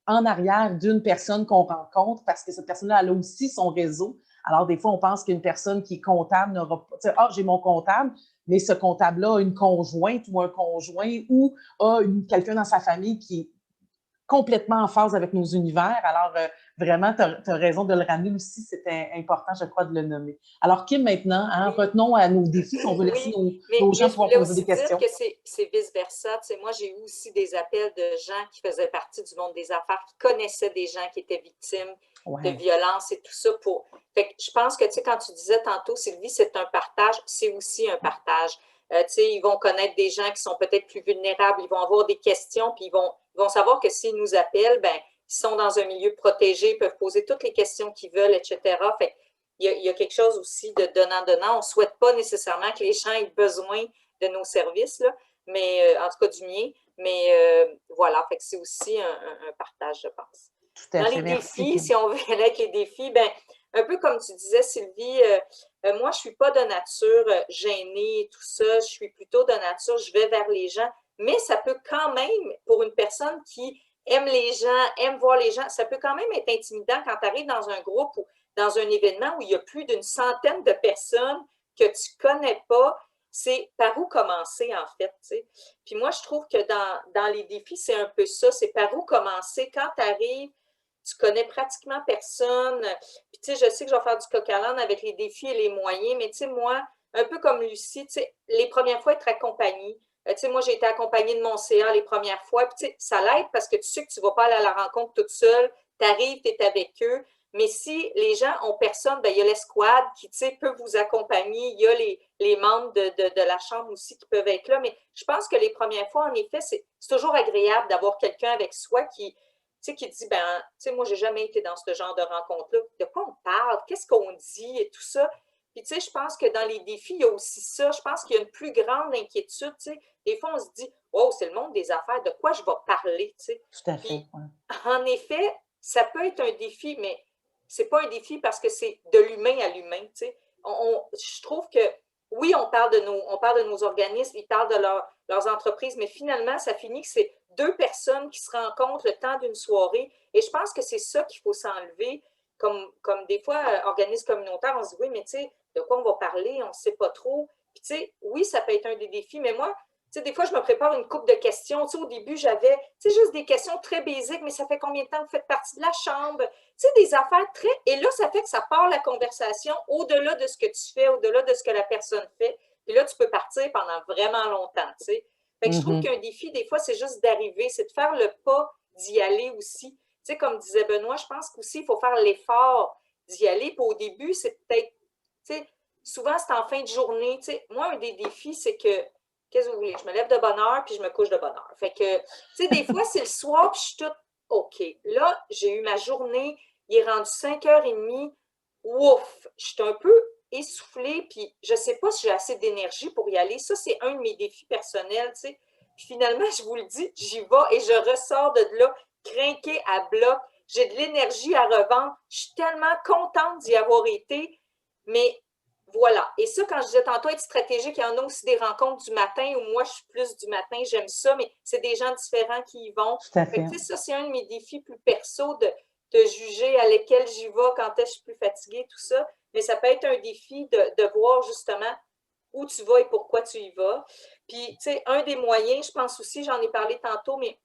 en arrière d'une personne qu'on rencontre, parce que cette personne-là, elle a aussi son réseau. Alors, des fois, on pense qu'une personne qui est comptable n'aura pas... Tu sais, j'ai mon comptable, mais ce comptable-là a une conjointe ou un conjoint ou a quelqu'un dans sa famille qui est complètement en phase avec nos univers. Alors, vraiment, tu as raison de le ramener aussi. C'était important, je crois, de le nommer. Alors, Kim, maintenant, hein, retenons à nos défis si on veut laisser nos gens pouvoir poser des questions. Je voulais aussi dire que c'est vice-versa. Tu sais, moi, j'ai eu aussi des appels de gens qui faisaient partie du monde des affaires, qui connaissaient des gens qui étaient victimes de violences et tout ça. Fait que je pense que, tu sais, quand tu disais tantôt, Sylvie, c'est un partage, c'est aussi un partage. Tu sais, ils vont connaître des gens qui sont peut-être plus vulnérables, ils vont avoir des questions, puis ils vont savoir que s'ils nous appellent, ben ils sont dans un milieu protégé, ils peuvent poser toutes les questions qu'ils veulent, etc. Fait il y a quelque chose aussi de donnant-donnant. On ne souhaite pas nécessairement que les gens aient besoin de nos services, là, mais en tout cas du mien. Mais voilà, fait que c'est aussi un partage, je pense. Tout à Dans fait. les défis, si on veut aller avec les défis, ben, un peu comme tu disais, Sylvie, moi, je ne suis pas de nature gênée et tout ça. Je suis plutôt de nature, je vais vers les gens. Mais ça peut quand même, pour une personne qui aime les gens, aime voir les gens, ça peut quand même être intimidant quand tu arrives dans un groupe ou dans un événement où il y a plus d'une centaine de personnes que tu ne connais pas. C'est par où commencer, en fait. T'sais. Puis moi, je trouve que dans les défis, c'est un peu ça. C'est par où commencer. Quand tu arrives, tu connais pratiquement personne. Puis, tu sais, je sais que je vais faire du coq à l'âne avec les défis et les moyens, mais tu sais, moi, un peu comme Lucie, tu sais, les premières fois, être accompagnée. Tu sais, moi, j'ai été accompagnée de mon CA les premières fois. Puis, tu sais, ça l'aide parce que tu sais que tu ne vas pas aller à la rencontre toute seule. Tu arrives, tu es avec eux. Mais si les gens ont personne, bien, il y a l'escouade qui, tu sais, peut vous accompagner. Il y a les membres de la chambre aussi qui peuvent être là. Mais je pense que les premières fois, en effet, c'est toujours agréable d'avoir quelqu'un avec soi qui dit, ben, tu sais, moi, j'ai jamais été dans ce genre de rencontre-là. De quoi on parle? Qu'est-ce qu'on dit et tout ça? Puis, tu sais, je pense que dans les défis, il y a aussi ça. Je pense qu'il y a une plus grande inquiétude, tu sais. Des fois, on se dit, oh, c'est le monde des affaires, de quoi je vais parler, tu sais. Tout à fait. Puis, en effet, ça peut être un défi, mais c'est pas un défi parce que c'est de l'humain à l'humain, tu sais. Je trouve que, oui, on parle de nos organismes, ils parlent de leurs entreprises, mais finalement, ça finit que c'est deux personnes qui se rencontrent le temps d'une soirée. Et je pense que c'est ça qu'il faut s'enlever. Comme des fois, organismes communautaires, on se dit, oui, mais tu sais, de quoi on va parler, on ne sait pas trop. Puis, tu sais, oui, ça peut être un des défis, mais moi, tu sais, des fois, je me prépare une couple de questions. Tu sais, au début, j'avais, tu sais, juste des questions très basiques, mais ça fait combien de temps que vous faites partie de la chambre? Tu sais, des affaires très... Et là, ça fait que ça part la conversation au-delà de ce que tu fais, au-delà de ce que la personne fait. Puis là, tu peux partir pendant vraiment longtemps, tu sais. Fait que je trouve qu'un défi, des fois, c'est juste d'arriver, c'est de faire le pas d'y aller aussi. Tu sais, comme disait Benoît, je pense qu'aussi, il faut faire l'effort d'y aller. Puis au début, c'est peut-être, tu sais, souvent, c'est en fin de journée. Tu sais, moi, un des défis, c'est que, qu'est-ce que vous voulez? Je me lève de bonne heure, puis je me couche de bonne heure. Fait que, tu sais, des fois, c'est le soir, puis je suis toute OK. Là, j'ai eu ma journée, il est rendu 5h30. Ouf! Je suis un peu essoufflée, puis je ne sais pas si j'ai assez d'énergie pour y aller. Ça, c'est un de mes défis personnels, tu sais. Puis finalement, je vous le dis, j'y vais et je ressors de là, crinquée à bloc. J'ai de l'énergie à revendre. Je suis tellement contente d'y avoir été. Mais voilà. Et ça, quand je disais tantôt être stratégique, il y en a aussi des rencontres du matin où moi, je suis plus du matin, j'aime ça, mais c'est des gens différents qui y vont. Tout à fait. Fait que, ça, c'est un de mes défis plus perso de juger à lesquels j'y vais, quand est-ce que je suis plus fatiguée, tout ça. Mais ça peut être un défi de voir justement où tu vas et pourquoi tu y vas. Puis, tu sais, un des moyens, je pense aussi, j'en ai parlé tantôt, mais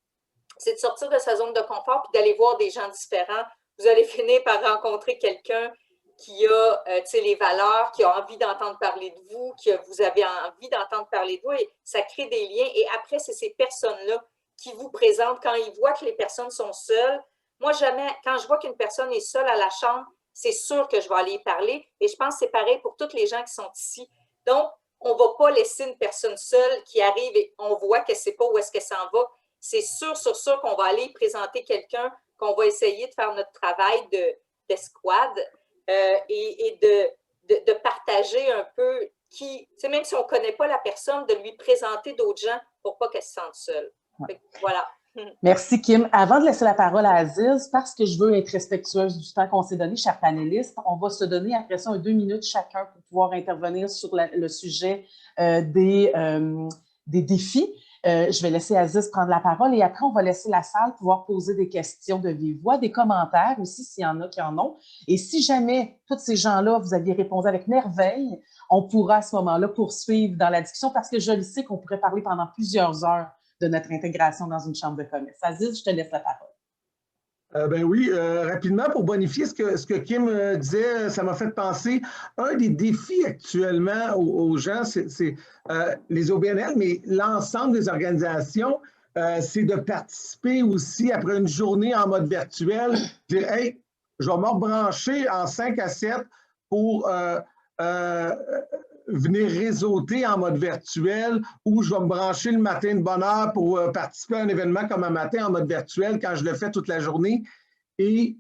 c'est de sortir de sa zone de confort puis d'aller voir des gens différents. Vous allez finir par rencontrer quelqu'un qui a les valeurs, qui a envie d'entendre parler de vous, que vous avez envie d'entendre parler de vous, et ça crée des liens. Et après, c'est ces personnes-là qui vous présentent quand ils voient que les personnes sont seules. Moi, jamais, quand je vois qu'une personne est seule à la chambre, c'est sûr que je vais aller y parler. Et je pense que c'est pareil pour toutes les gens qui sont ici. Donc, on ne va pas laisser une personne seule qui arrive et on voit qu'elle ne sait pas où est-ce qu'elle s'en va. C'est sûr qu'on va aller présenter quelqu'un, qu'on va essayer de faire notre travail d'escouade et de partager un peu qui, même si on ne connaît pas la personne, de lui présenter d'autres gens pour pas qu'elle se sente seule. Ouais. Voilà. Merci, Kim. Avant de laisser la parole à Aziz, parce que je veux être respectueuse du temps qu'on s'est donné, chers panélistes, on va se donner après ça 2 minutes chacun pour pouvoir intervenir sur le sujet des défis. Je vais laisser Aziz prendre la parole et après, on va laisser la salle pouvoir poser des questions de vive voix, des commentaires aussi, s'il y en a qui en ont. Et si jamais tous ces gens-là, vous aviez répondu avec merveille, on pourra à ce moment-là poursuivre dans la discussion parce que je le sais qu'on pourrait parler pendant plusieurs heures de notre intégration dans une chambre de commerce. Aziz, je te laisse la parole. Ben oui, rapidement, pour bonifier ce que Kim disait, ça m'a fait penser, un des défis actuellement aux gens, c'est les OBNL, mais l'ensemble des organisations, c'est de participer aussi après une journée en mode virtuel, dire, hey, je vais me rebrancher en 5 à 7 pour venir réseauter en mode virtuel, ou je vais me brancher le matin de bonne heure pour participer à un événement comme un matin en mode virtuel quand je le fais toute la journée. Et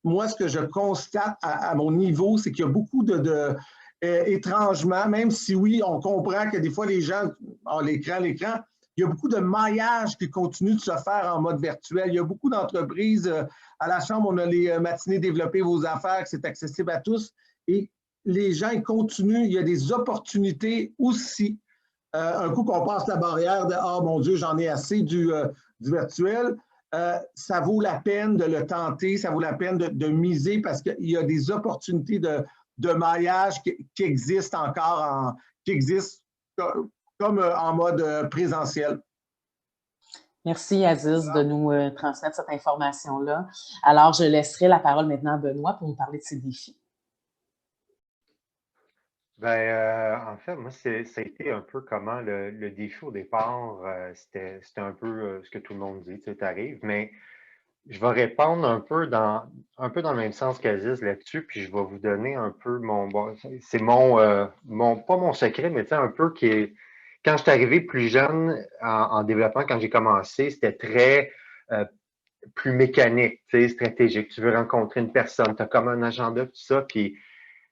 moi, ce que je constate à mon niveau, c'est qu'il y a beaucoup étrangement, même si oui, on comprend que des fois les gens ont l'écran, il y a beaucoup de maillage qui continue de se faire en mode virtuel. Il y a beaucoup d'entreprises. À la Chambre, on a les matinées développer vos affaires, c'est accessible à tous. Et les gens ils continuent. Il y a des opportunités aussi. Un coup qu'on passe la barrière de « Ah, mon Dieu, j'en ai assez du virtuel », ça vaut la peine de le tenter, ça vaut la peine de miser parce qu'il y a des opportunités de maillage qui existent encore, qui existent comme en mode présentiel. Merci, Aziz, de nous transmettre cette information-là. Alors, je laisserai la parole maintenant à Benoît pour nous parler de ses défis. En fait, moi, ça a été un peu comment le défi au départ, c'était un peu ce que tout le monde dit, tu arrives, mais je vais répondre un peu dans le même sens qu'Aziz là-dessus, puis je vais vous donner un peu c'est pas mon secret, mais tu sais, un peu qui est, quand je suis arrivé plus jeune en développement, quand j'ai commencé, c'était très plus mécanique, tu sais, stratégique. Tu veux rencontrer une personne, tu as comme un agenda, tout ça, puis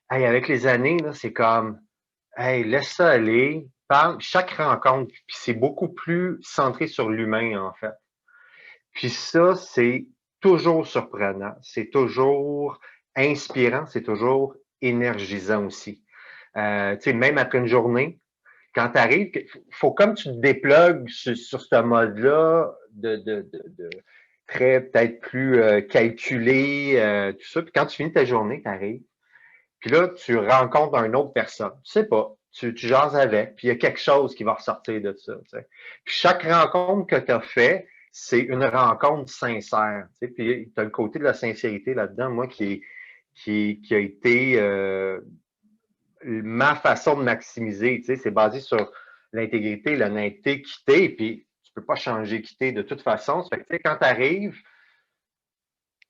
hey, avec les années, là, c'est comme, hey, laisse ça aller, parle, chaque rencontre, puis c'est beaucoup plus centré sur l'humain, en fait. Puis ça, c'est toujours surprenant, c'est toujours inspirant, c'est toujours énergisant aussi. Tu sais, même après une journée, quand tu arrives, il faut comme tu te déplugues sur ce mode-là de très peut-être plus calculé, tout ça. Puis quand tu finis ta journée, tu arrives. Puis là, tu rencontres une autre personne. Tu sais pas. Tu jases avec, puis il y a quelque chose qui va ressortir de ça. Tu sais. Puis chaque rencontre que tu as fait, c'est une rencontre sincère. Tu sais. Puis tu as le côté de la sincérité là-dedans, moi, qui a été ma façon de maximiser. Tu sais. C'est basé sur l'intégrité, l'honnêteté, quitter, puis tu peux pas changer quitter de toute façon. Ça fait que, tu sais, quand tu arrives,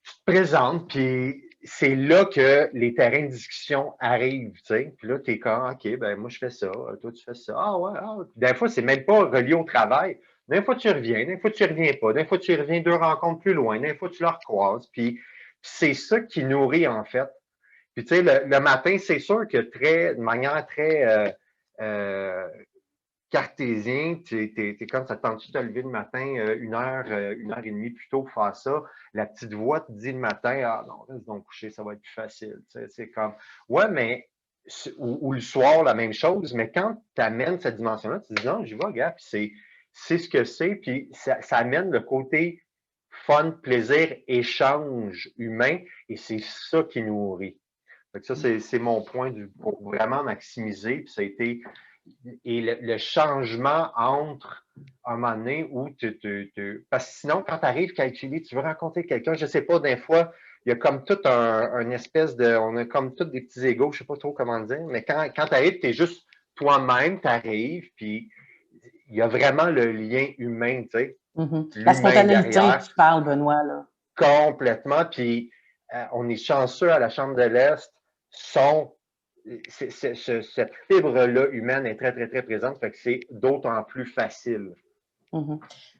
tu te présentes, puis c'est là que les terrains de discussion arrivent, tu sais. Puis là, tu es comme, OK, ben moi, je fais ça, toi, tu fais ça. Ah ouais, ah. Des fois, c'est même pas relié au travail. Des fois, tu reviens, des fois, tu reviens pas. Des fois, tu reviens 2 rencontres plus loin. Des fois, tu leur croises. Puis c'est ça qui nourrit, en fait. Puis, tu sais, le matin, c'est sûr que de manière très cartésien, t'es comme ça, tente-tu de te lever le matin 1h30 plus tôt pour faire ça? La petite voix te dit le matin, ah non, reste donc coucher, ça va être plus facile. C'est comme, ouais, mais, ou le soir, la même chose, mais quand tu amènes cette dimension-là, tu te dis non, j'y vais, gars, puis c'est ce que c'est, puis ça amène le côté fun, plaisir, échange humain, et c'est ça qui nourrit. Fait que ça, c'est mon point pour vraiment maximiser, puis ça a été. Et le changement entre un moment donné où parce que sinon, quand tu arrives calculé, tu veux rencontrer quelqu'un, je ne sais pas, des fois, il y a comme tout un espèce on a comme tous des petits égos, je ne sais pas trop comment dire, mais quand tu arrives, tu es juste toi-même, tu arrives, puis il y a vraiment le lien humain, tu sais. La spontanéité derrière, tu parles, Benoît, là. Complètement, puis on est chanceux à la Chambre de l'Est, cette fibre-là humaine est très, très, très présente, fait que c'est d'autant plus facile.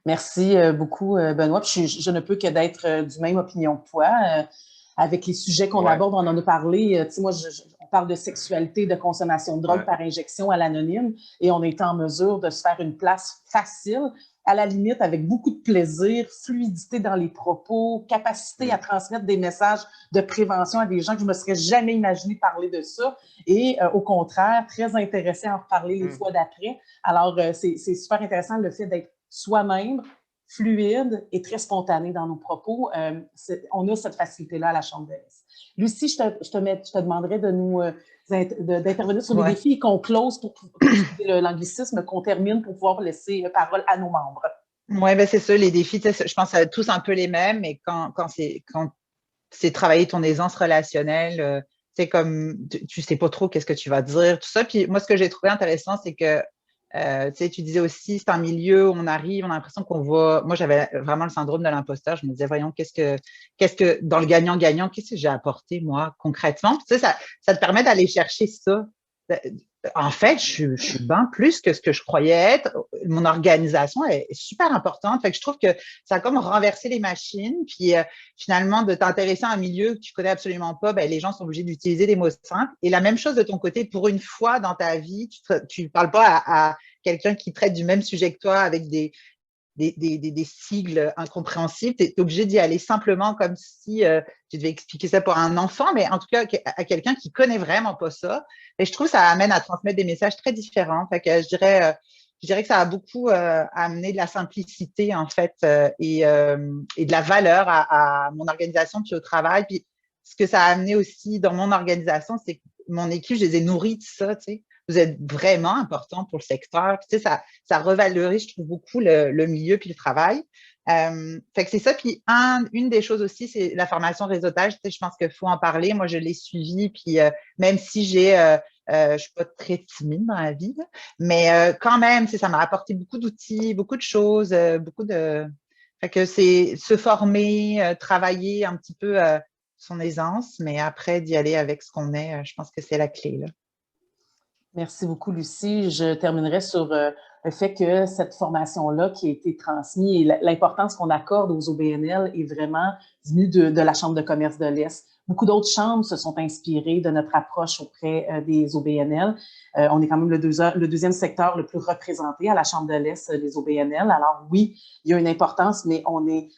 Merci beaucoup, Benoît. Je ne peux que d'être du même opinion que toi. Avec les sujets qu'on aborde, on en a parlé. Tu sais, moi, on parle de sexualité, de consommation de drogue par injection à l'anonyme, et on est en mesure de se faire une place facile, à la limite avec beaucoup de plaisir, fluidité dans les propos, capacité à transmettre des messages de prévention à des gens que je ne me serais jamais imaginé parler de ça, et au contraire, très intéressé à en reparler les fois d'après. Alors, c'est super intéressant le fait d'être soi-même, fluide et très spontané dans nos propos. On a cette facilité-là à la Chambre de l'Est. Lucie, je te demanderais de nous d'intervenir sur les défis et qu'on close pour l'anglicisme, qu'on termine pour pouvoir laisser parole à nos membres. Oui, ben c'est ça, les défis, je pense que tous un peu les mêmes, mais quand c'est travailler ton aisance relationnelle, c'est comme tu sais pas trop qu'est-ce que tu vas dire, tout ça. Puis moi, ce que j'ai trouvé intéressant, c'est que tu disais aussi, c'est un milieu où on arrive, on a l'impression qu'on va. Moi, j'avais vraiment le syndrome de l'imposteur. Je me disais, voyons, qu'est-ce que dans le gagnant-gagnant, qu'est-ce que j'ai apporté, moi, concrètement? Puis, ça te permet d'aller chercher ça. En fait, je suis bien plus que ce que je croyais être. Mon organisation est super importante. Fait que je trouve que ça a comme renversé les machines. Puis finalement, de t'intéresser à un milieu que tu connais absolument pas, ben, les gens sont obligés d'utiliser des mots simples. Et la même chose de ton côté, pour une fois dans ta vie, tu parles pas à quelqu'un qui traite du même sujet que toi avec des sigles incompréhensibles. Tu es obligé d'y aller simplement comme si tu devais expliquer ça pour un enfant, mais en tout cas à quelqu'un qui connaît vraiment pas ça. Et je trouve que ça amène à transmettre des messages très différents. Fait que je dirais que ça a beaucoup amené de la simplicité, en fait, et de la valeur à mon organisation puis au travail. Puis ce que ça a amené aussi dans mon organisation, c'est que mon équipe, je les ai nourris de ça, tu sais. Vous êtes vraiment important pour le secteur. Tu sais, ça revalorise, je trouve, beaucoup le milieu puis le travail. Fait que c'est ça. Puis une des choses aussi, c'est la formation réseautage. Tu sais, je pense qu'il faut en parler. Moi, je l'ai suivi. Puis même si je suis pas très timide dans la vie, là, mais quand même, tu sais, ça m'a apporté beaucoup d'outils, beaucoup de choses, beaucoup de. Fait que c'est se former, travailler un petit peu son aisance, mais après d'y aller avec ce qu'on est, je pense que c'est la clé, là. Merci beaucoup, Lucie. Je terminerai sur le fait que cette formation-là qui a été transmise et l'importance qu'on accorde aux OBNL est vraiment venue de la Chambre de commerce de l'Est. Beaucoup d'autres chambres se sont inspirées de notre approche auprès des OBNL. On est quand même le deuxième secteur le plus représenté à la Chambre de l'Est des OBNL. Alors oui, il y a une importance, mais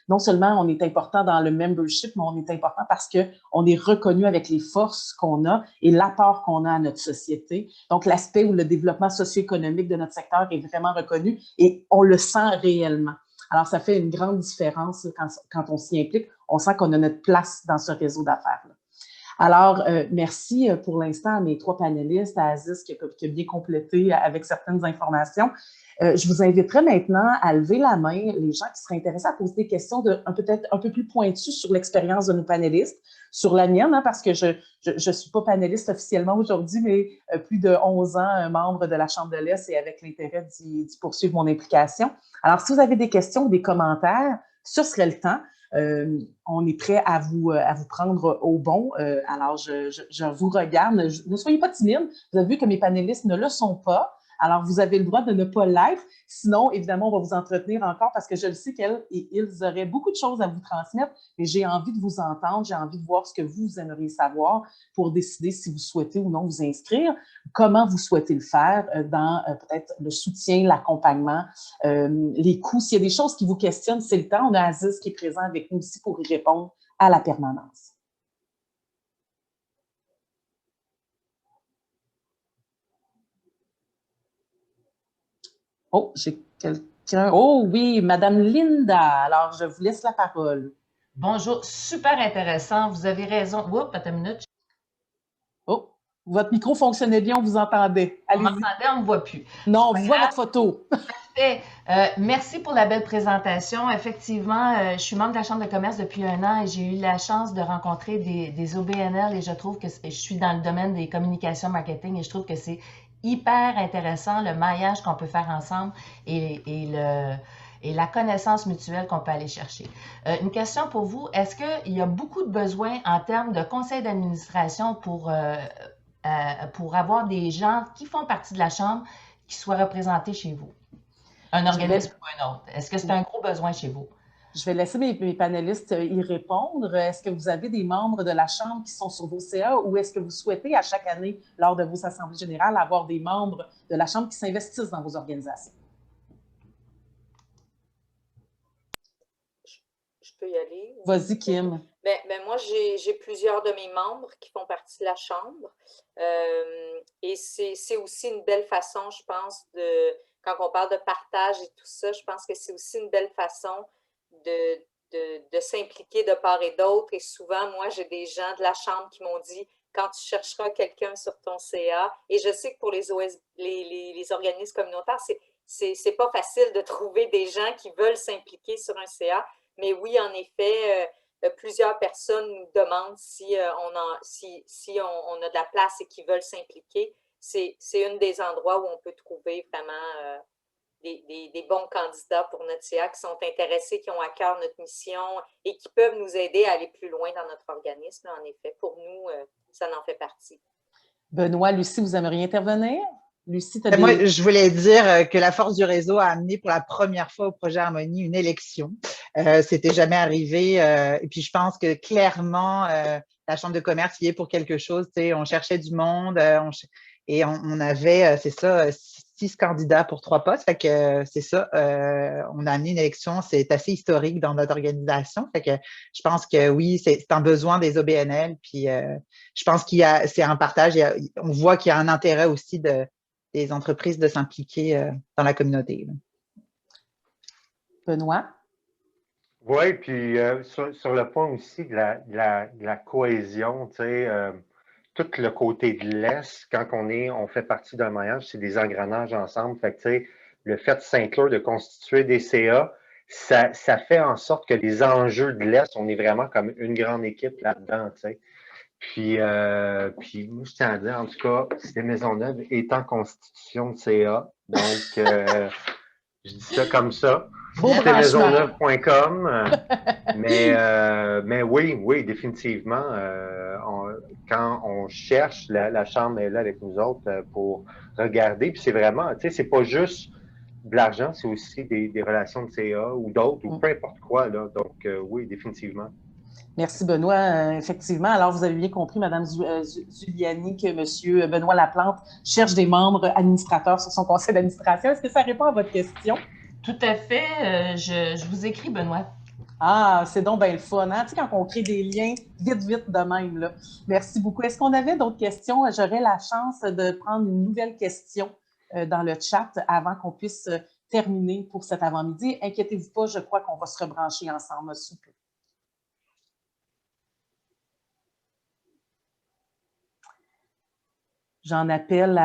non seulement on est important dans le membership, mais on est important parce qu'on est reconnu avec les forces qu'on a et l'apport qu'on a à notre société. Donc, l'aspect où le développement socio-économique de notre secteur est vraiment reconnu et on le sent réellement. Alors, ça fait une grande différence quand on s'y implique. On sent qu'on a notre place dans ce réseau d'affaires-là. Alors, merci pour l'instant à mes trois panélistes, à Aziz qui a bien complété avec certaines informations. Je vous inviterai maintenant à lever la main les gens qui seraient intéressés à poser des questions peut-être un peu plus pointues sur l'expérience de nos panélistes, sur la mienne, hein, parce que je suis pas panéliste officiellement aujourd'hui, mais plus de 11 ans membre de la Chambre de l'Est et avec l'intérêt d'y poursuivre mon implication. Alors, si vous avez des questions ou des commentaires, ce serait le temps. On est prêt à vous prendre au bon. Alors, je vous regarde. Ne soyez pas timide. Vous avez vu que mes panélistes ne le sont pas. Alors, vous avez le droit de ne pas l'être. Sinon, évidemment, on va vous entretenir encore parce que je le sais qu'elles et ils auraient beaucoup de choses à vous transmettre, mais j'ai envie de vous entendre, j'ai envie de voir ce que vous aimeriez savoir pour décider si vous souhaitez ou non vous inscrire, comment vous souhaitez le faire dans peut-être le soutien, l'accompagnement, les coûts. S'il y a des choses qui vous questionnent, c'est le temps. On a Aziz qui est présent avec nous ici pour y répondre à la permanence. Oh, j'ai quelqu'un. Oh oui, Madame Linda. Alors, je vous laisse la parole. Bonjour, super intéressant. Vous avez raison. Oups, attends une minute. Oh, votre micro fonctionnait bien, on vous entendait. On m'entendait, on ne me voit plus. Non, on voit votre photo. Parfait. Merci pour la belle présentation. Effectivement, je suis membre de la Chambre de commerce depuis 1 an et j'ai eu la chance de rencontrer des OBNL et je trouve que je suis dans le domaine des communications marketing et je trouve que c'est hyper intéressant le maillage qu'on peut faire ensemble et la connaissance mutuelle qu'on peut aller chercher. Une question pour vous, est-ce qu'il y a beaucoup de besoins en termes de conseil d'administration pour avoir des gens qui font partie de la Chambre qui soient représentés chez vous? Un organisme ou un autre. Est-ce que c'est un gros besoin chez vous? Je vais laisser mes panélistes y répondre. Est-ce que vous avez des membres de la Chambre qui sont sur vos CA ou est-ce que vous souhaitez à chaque année, lors de vos assemblées générales, avoir des membres de la Chambre qui s'investissent dans vos organisations? Je peux y aller? Vas-y, Kim. Ben, moi, j'ai plusieurs de mes membres qui font partie de la Chambre. Et c'est aussi une belle façon, je pense, quand on parle de partage et tout ça, je pense que c'est aussi une belle façon de s'impliquer de part et d'autre. Et souvent, moi, j'ai des gens de la Chambre qui m'ont dit quand tu chercheras quelqu'un sur ton CA. Et je sais que pour les organismes communautaires, c'est pas facile de trouver des gens qui veulent s'impliquer sur un CA. Mais oui, en effet, plusieurs personnes nous demandent si on a de la place et qu'ils veulent s'impliquer. C'est un des endroits où on peut trouver vraiment des bons candidats pour notre CA qui sont intéressés, qui ont à cœur notre mission et qui peuvent nous aider à aller plus loin dans notre organisme. En effet, pour nous, ça en fait partie. Benoît, Lucie, vous aimeriez intervenir? Lucie, Moi, je voulais dire que la force du réseau a amené pour la première fois au projet Harmonie une élection. C'était jamais arrivé. Et puis, je pense que clairement, la Chambre de commerce y est pour quelque chose. On cherchait du monde et on avait, c'est ça, 6 candidats pour 3 postes. Fait que c'est ça, on a amené une élection. C'est assez historique dans notre organisation. Fait que je pense que oui, c'est un besoin des OBNL. Puis, je pense c'est un partage. On voit qu'il y a un intérêt aussi des entreprises de s'impliquer dans la communauté. Benoît? Oui, puis sur le point aussi de la cohésion, tu sais, tout le côté de l'Est, quand on fait partie d'un maillage, c'est des engrenages ensemble. Fait que, tu sais, le fait de s'inclure, de constituer des CA, ça fait en sorte que les enjeux de l'Est, on est vraiment comme une grande équipe là-dedans, tu sais. Puis moi, je tiens à dire, en tout cas, Cité Maisonneuve est en constitution de CA. Donc, je dis ça comme ça. Citémaisonneuve.com. Mais oui, définitivement. Quand on cherche, la Chambre est là avec nous autres pour regarder. Puis c'est vraiment, tu sais, c'est pas juste de l'argent, c'est aussi des relations de CA ou d'autres, ou peu importe quoi, là. Donc, oui, définitivement. Merci, Benoît. Effectivement, alors vous avez bien compris, Mme Zuliani, que M. Benoît Laplante cherche des membres administrateurs sur son conseil d'administration. Est-ce que ça répond à votre question? Tout à fait. Je vous écris, Benoît. Ah, c'est donc bien le fun, hein? Tu sais, quand on crée des liens, vite de même, là. Merci beaucoup. Est-ce qu'on avait d'autres questions? J'aurais la chance de prendre une nouvelle question dans le chat avant qu'on puisse terminer pour cet avant-midi. Inquiétez-vous pas, je crois qu'on va se rebrancher ensemble sous peu. J'en appelle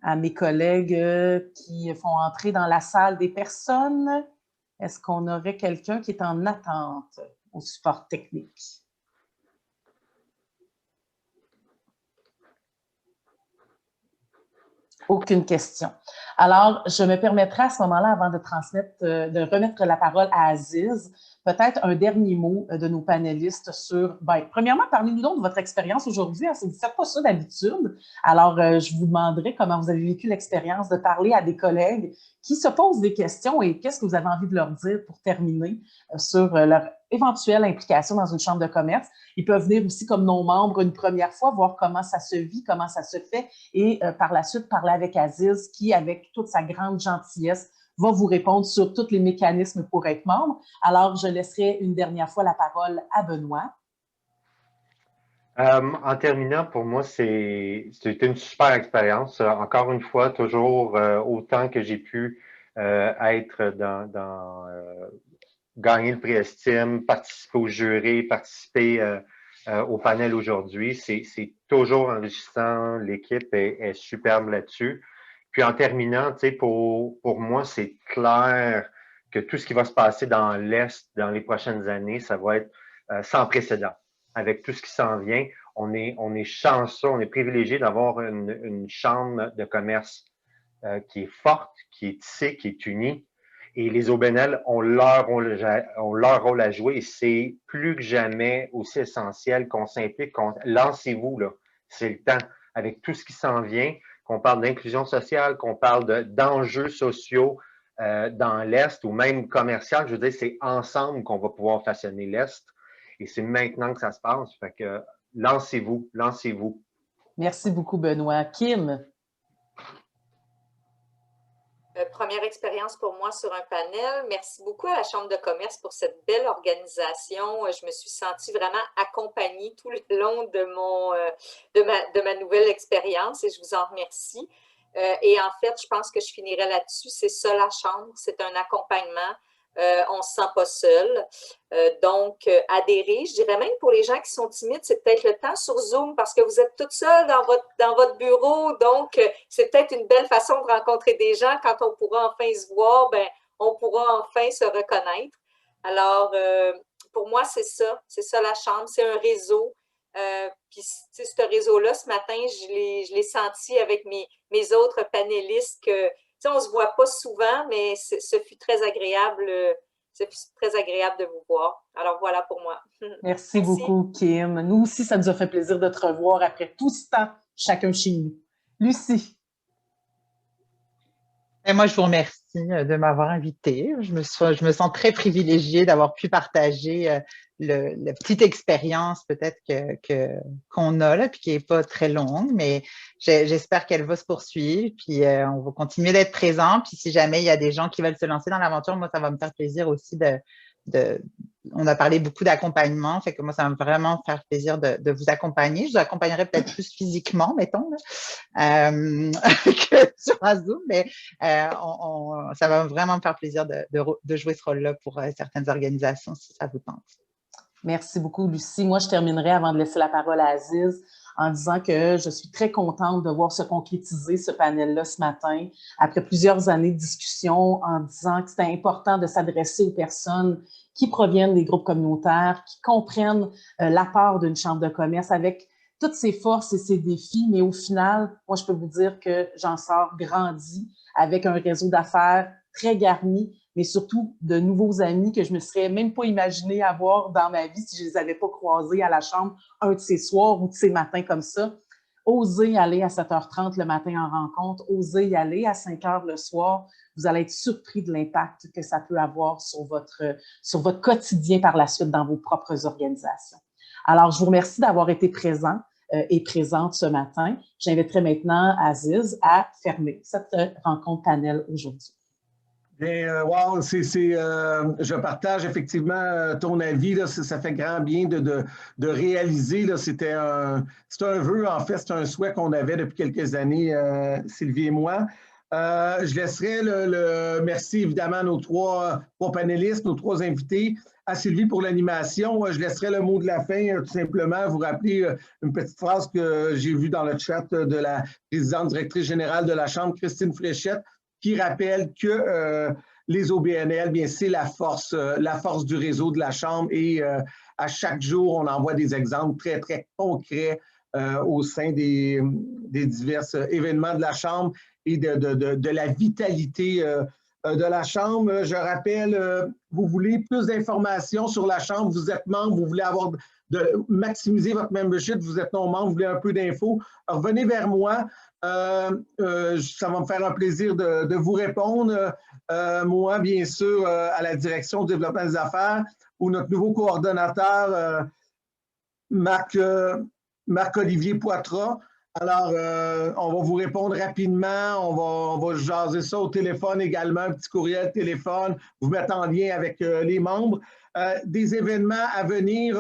à mes collègues qui font entrer dans la salle des personnes. Est-ce qu'on aurait quelqu'un qui est en attente au support technique? Aucune question. Alors, je me permettrai à ce moment-là, avant de remettre la parole à Aziz, peut-être un dernier mot de nos panélistes sur, premièrement, parlez-nous donc de votre expérience aujourd'hui. Hein, vous ne faites pas ça d'habitude. Alors, je vous demanderai comment vous avez vécu l'expérience de parler à des collègues qui se posent des questions et qu'est-ce que vous avez envie de leur dire pour terminer sur leur éventuelle implication dans une chambre de commerce. Ils peuvent venir aussi comme non-membres une première fois, voir comment ça se vit, comment ça se fait et par la suite parler avec Aziz qui, avec toute sa grande gentillesse, va vous répondre sur tous les mécanismes pour être membre. Alors, je laisserai une dernière fois la parole à Benoît. En terminant, pour moi, c'était une super expérience. Encore une fois, toujours autant que j'ai pu être gagner le prix Estime, participer au jury, participer au panel aujourd'hui. C'est toujours enrichissant. L'équipe est superbe là-dessus. Puis en terminant, tu sais, pour moi, c'est clair que tout ce qui va se passer dans l'Est dans les prochaines années, ça va être sans précédent. Avec tout ce qui s'en vient, on est chanceux, on est privilégié d'avoir une chambre de commerce qui est forte, qui est tissée, qui est unie. Et les OBNL ont leur rôle à jouer et c'est plus que jamais aussi essentiel qu'on s'implique. Lancez-vous, là. C'est le temps. Avec tout ce qui s'en vient, qu'on parle d'inclusion sociale, qu'on parle d'enjeux sociaux dans l'Est ou même commercial, je veux dire, c'est ensemble qu'on va pouvoir façonner l'Est. Et c'est maintenant que ça se passe. Fait que lancez-vous, lancez-vous. Merci beaucoup, Benoît. Kim? Première expérience pour moi sur un panel. Merci beaucoup à la Chambre de commerce pour cette belle organisation. Je me suis sentie vraiment accompagnée tout le long de ma nouvelle expérience et je vous en remercie. Et en fait, je pense que je finirai là-dessus. C'est ça la Chambre, c'est un accompagnement. on ne se sent pas seul. Donc, adhérer. Je dirais même pour les gens qui sont timides, c'est peut-être le temps sur Zoom parce que vous êtes toute seule dans votre bureau. Donc, c'est peut-être une belle façon de rencontrer des gens. Quand on pourra enfin se voir, ben, on pourra enfin se reconnaître. Alors, pour moi, c'est ça la chambre, c'est un réseau. Puis, ce réseau-là, ce matin, je l'ai senti avec mes autres panélistes que, on ne se voit pas souvent, mais ce fut très agréable. C'est très agréable de vous voir. Alors, voilà pour moi. Merci beaucoup, Kim. Nous aussi, ça nous a fait plaisir de te revoir après tout ce temps, chacun chez nous. Lucie. Et moi, je vous remercie de m'avoir invitée. Je me sens très privilégiée d'avoir pu partager la petite expérience peut-être qu'on a là, puis qui n'est pas très longue, mais j'espère qu'elle va se poursuivre, puis on va continuer d'être présent. Puis si jamais il y a des gens qui veulent se lancer dans l'aventure, moi, ça va me faire plaisir aussi on a parlé beaucoup d'accompagnement, fait que moi, ça va vraiment faire plaisir de vous accompagner. Je vous accompagnerai peut-être plus physiquement, mettons, que sur un Zoom, mais ça va vraiment me faire plaisir de jouer ce rôle-là pour certaines organisations, si ça vous tente. Merci beaucoup, Lucie. Moi, je terminerai avant de laisser la parole à Aziz en disant que je suis très contente de voir se concrétiser ce panel-là ce matin, après plusieurs années de discussion, en disant que c'était important de s'adresser aux personnes qui proviennent des groupes communautaires, qui comprennent l'apport d'une chambre de commerce avec toutes ses forces et ses défis, mais au final, moi, je peux vous dire que j'en sors grandi avec un réseau d'affaires très garni, mais surtout de nouveaux amis que je ne me serais même pas imaginé avoir dans ma vie si je ne les avais pas croisés à la chambre un de ces soirs ou de ces matins comme ça. Osez aller à 7h30 le matin en rencontre, osez y aller à 5h le soir. Vous allez être surpris de l'impact que ça peut avoir sur votre quotidien par la suite dans vos propres organisations. Alors, je vous remercie d'avoir été présent et présente ce matin. J'inviterai maintenant Aziz à fermer cette rencontre panel aujourd'hui. Bien, wow, je partage effectivement ton avis. Là, ça fait grand bien de réaliser. C'était un vœu, en fait, c'est un souhait qu'on avait depuis quelques années, Sylvie et moi. Je laisserai merci évidemment à nos trois panélistes, nos trois invités. À Sylvie pour l'animation, je laisserai le mot de la fin, tout simplement, vous rappeler une petite phrase que j'ai vue dans le chat de la présidente directrice générale de la Chambre, Christine Fréchette, qui rappelle que les OBNL, bien, c'est la force du réseau de la Chambre et à chaque jour, on envoie des exemples très, très concrets au sein des divers événements de la Chambre et de la vitalité de la Chambre. Je rappelle, vous voulez plus d'informations sur la Chambre, vous êtes membre, vous voulez maximiser votre membership, vous êtes non-membre, vous voulez un peu d'infos, revenez vers moi. Ça va me faire un plaisir de vous répondre. Moi, bien sûr, à la direction du développement des affaires, ou notre nouveau coordonnateur, Marc-Olivier Poitras. Alors, on va vous répondre rapidement. On va jaser ça au téléphone également, un petit courriel, téléphone, vous mettre en lien avec les membres. Des événements à venir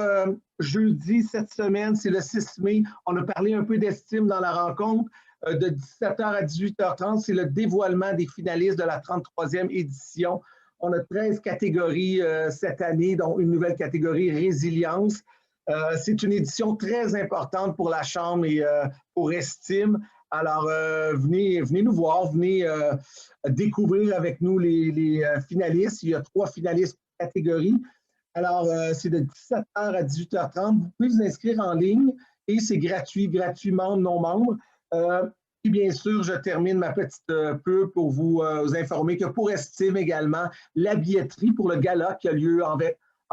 jeudi cette semaine, c'est le 6 mai. On a parlé un peu d'estime dans la rencontre. De 17h à 18h30, c'est le dévoilement des finalistes de la 33e édition. On a 13 catégories cette année, dont une nouvelle catégorie résilience. C'est une édition très importante pour la Chambre et pour Estime. Alors, venez nous voir, venez découvrir avec nous les finalistes. Il y a 3 finalistes par catégorie. Alors, c'est de 17h à 18h30. Vous pouvez vous inscrire en ligne et c'est gratuit, membre, non membre. Et bien sûr, je termine ma petite pub pour vous informer que pour Estime également, la billetterie pour le gala qui a lieu en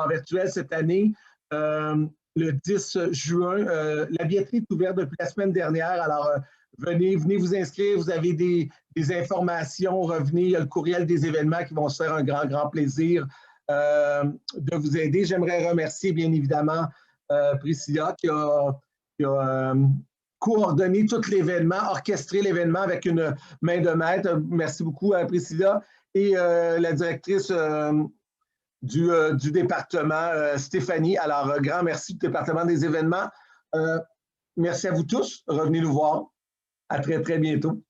virtuel cette année, le 10 juin, la billetterie est ouverte depuis la semaine dernière. Alors, venez vous inscrire, vous avez des informations, revenez, il y a le courriel des événements qui vont se faire un grand, grand plaisir de vous aider. J'aimerais remercier bien évidemment Priscilla qui a coordonné tout l'événement, orchestré l'événement avec une main de maître. Merci beaucoup à Priscilla et la directrice du département, Stéphanie. Alors, grand merci du département des événements. Merci à vous tous. Revenez nous voir. À très, très bientôt.